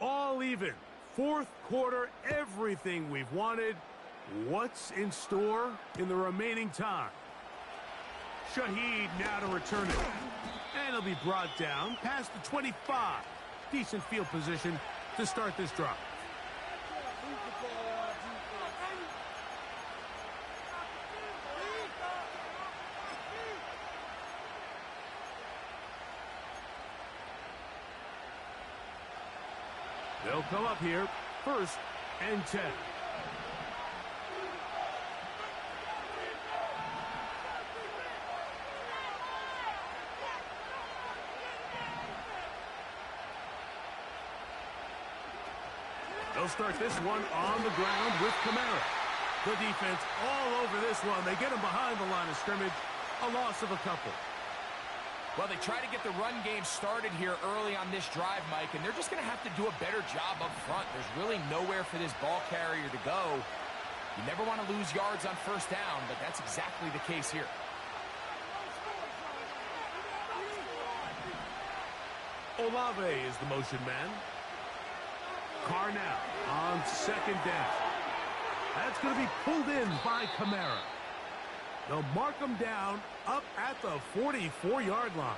All even. Fourth quarter, everything we've wanted. What's in store in the remaining time? Shaheed now to return it. And he'll be brought down past the 25. Decent field position to start this drive. They'll come up here, first and 10. They'll start this one on the ground with Kamara. The defense all over this one. They get him behind the line of scrimmage. A loss of a couple. Well, they try to get the run game started here early on this drive, Mike, and they're just going to have to do a better job up front. There's really nowhere for this ball carrier to go. You never want to lose yards on first down, but that's exactly the case here. Olave is the motion man. Carr now on second down. That's going to be pulled in by Kamara. They'll mark him down up at the 44-yard line.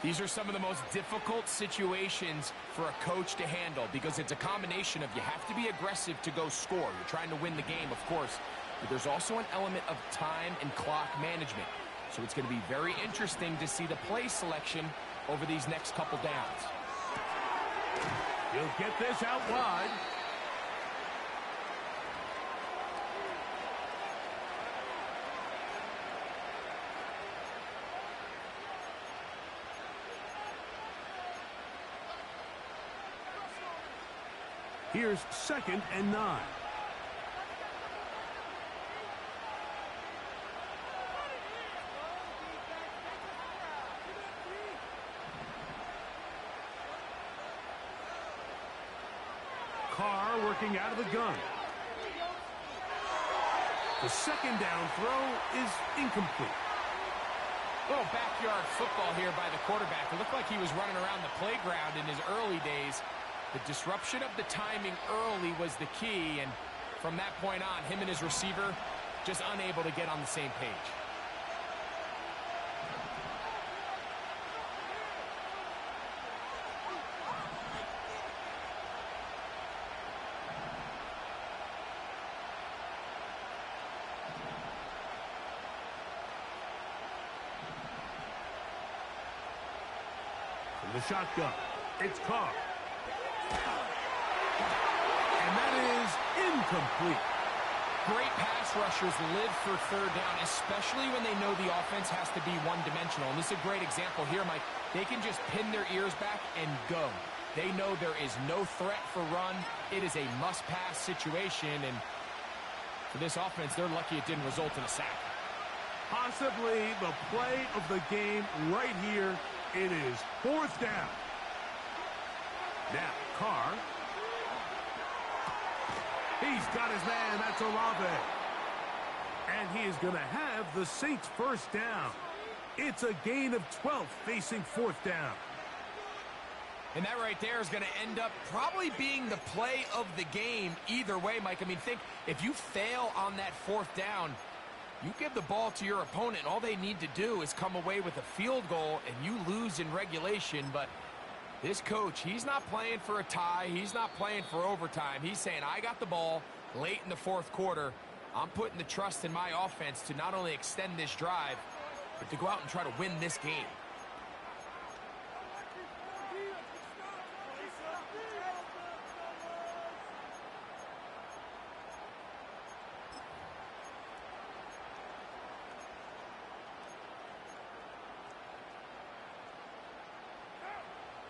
These are some of the most difficult situations for a coach to handle because it's a combination of you have to be aggressive to go score. You're trying to win the game, of course, but there's also an element of time and clock management. So it's going to be very interesting to see the play selection over these next couple downs. He'll get this out wide. Here's 2nd and 9. Carr working out of the gun. The 2nd down throw is incomplete. Little backyard football here by the quarterback. It looked like he was running around the playground in his early days. The disruption of the timing early was the key, and from that point on, him and his receiver just unable to get on the same page. From the shotgun, it's Carr. And that is incomplete. Great pass rushers live for third down, especially when they know the offense has to be one-dimensional. And this is a great example here, Mike. They can just pin their ears back and go. They know there is no threat for run. It is a must-pass situation, and for this offense, they're lucky it didn't result in a sack. Possibly the play of the game right here. It is 4th down. Now, Carr. He's got his man. That's Olave. And he is going to have the Saints' 1st down. It's a gain of 12 facing 4th down. And that right there is going to end up probably being the play of the game either way, Mike. I mean, think, if you fail on that 4th down, you give the ball to your opponent. All they need to do is come away with a field goal, and you lose in regulation. But this coach, he's not playing for a tie. He's not playing for overtime. He's saying, I got the ball late in the 4th quarter. I'm putting the trust in my offense to not only extend this drive, but to go out and try to win this game.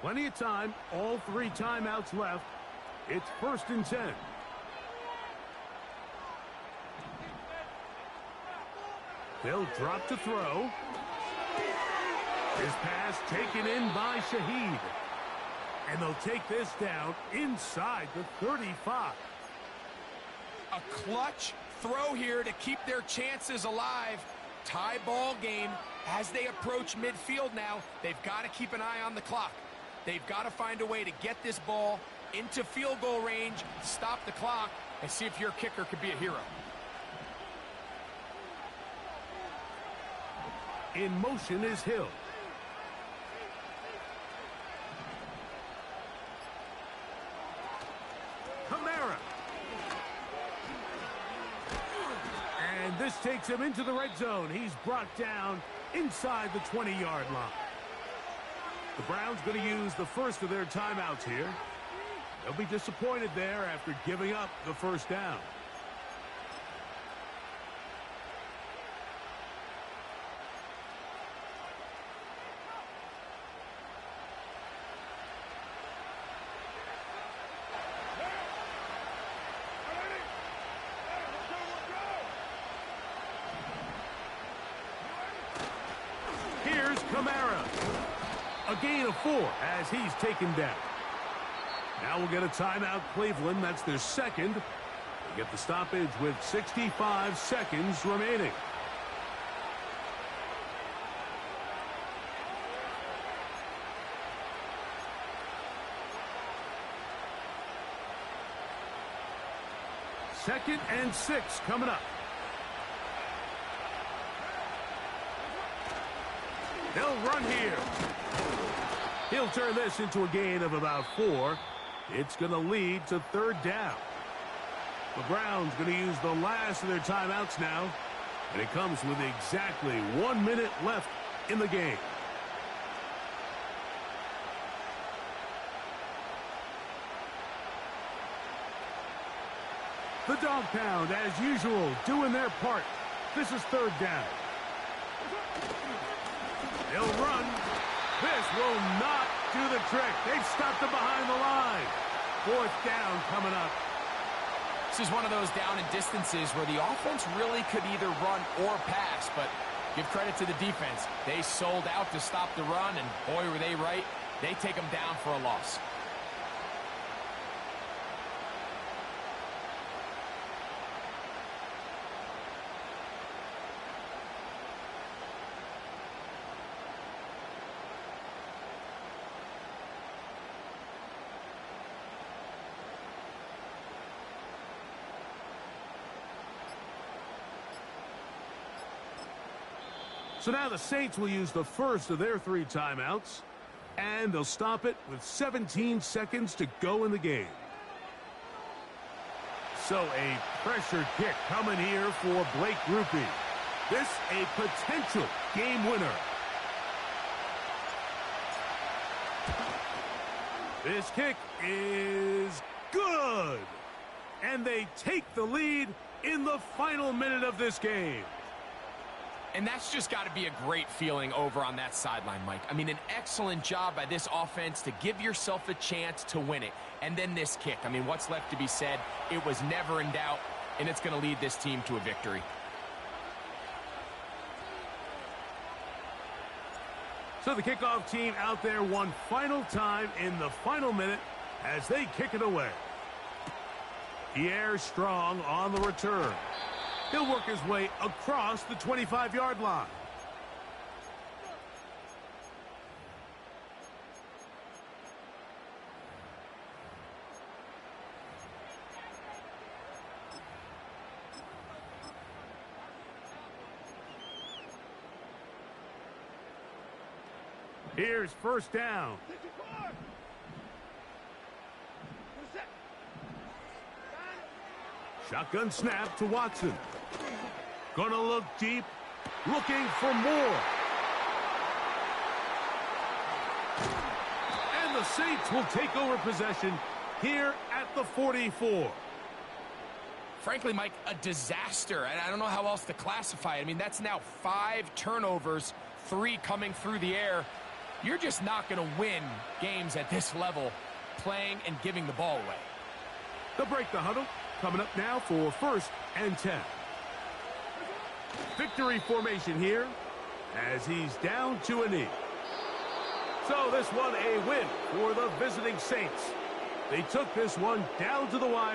Plenty of time, all 3 timeouts left. It's 1st and 10. They'll drop to throw. His pass taken in by Shaheed. And they'll take this down inside the 35. A clutch throw here to keep their chances alive. Tie ball game as they approach midfield now. They've got to keep an eye on the clock. They've got to find a way to get this ball into field goal range, stop the clock, and see if your kicker could be a hero. In motion is Hill. Kamara. And this takes him into the red zone. He's brought down inside the 20-yard line. The Browns going to use the first of their timeouts here. They'll be disappointed there after giving up the 1st down. Here's Kamara. A gain of 4 as he's taken down. Now we'll get a timeout, Cleveland. That's their 2nd. They get the stoppage with 65 seconds remaining. 2nd and 6 coming up. They'll run here. He'll turn this into a gain of about 4. It's going to lead to 3rd down. The Browns going to use the last of their timeouts now. And it comes with exactly 1 minute left in the game. The dog pound, as usual, doing their part. This is 3rd down. They'll run. This will not do the trick. They've stopped him behind the line. 4th down coming up. This is one of those down and distances where the offense really could either run or pass, but give credit to the defense. They sold out to stop the run, and boy, were they right. They take them down for a loss. So now the Saints will use the first of their 3 timeouts, and they'll stop it with 17 seconds to go in the game. So a pressure kick coming here for Blake Rupe. This a potential game winner. This kick is good. And they take the lead in the final minute of this game. And that's just got to be a great feeling over on that sideline, Mike. I mean, an excellent job by this offense to give yourself a chance to win it. And then this kick. I mean, what's left to be said? It was never in doubt, and it's going to lead this team to a victory. So the kickoff team out there one final time in the final minute as they kick it away. Pierre Strong on the return. He'll work his way across the 25-yard line. Here's 1st down. Shotgun snap to Watson. Gonna look deep, looking for more. And the Saints will take over possession here at the 44. Frankly, Mike, a disaster. And I don't know how else to classify it. I mean, that's now 5 turnovers, 3 coming through the air. You're just not going to win games at this level playing and giving the ball away. They'll break the huddle. Coming up now for 1st and 10. Victory formation here as he's down to a knee. So this one a win for the visiting Saints. They took this one down to the wire.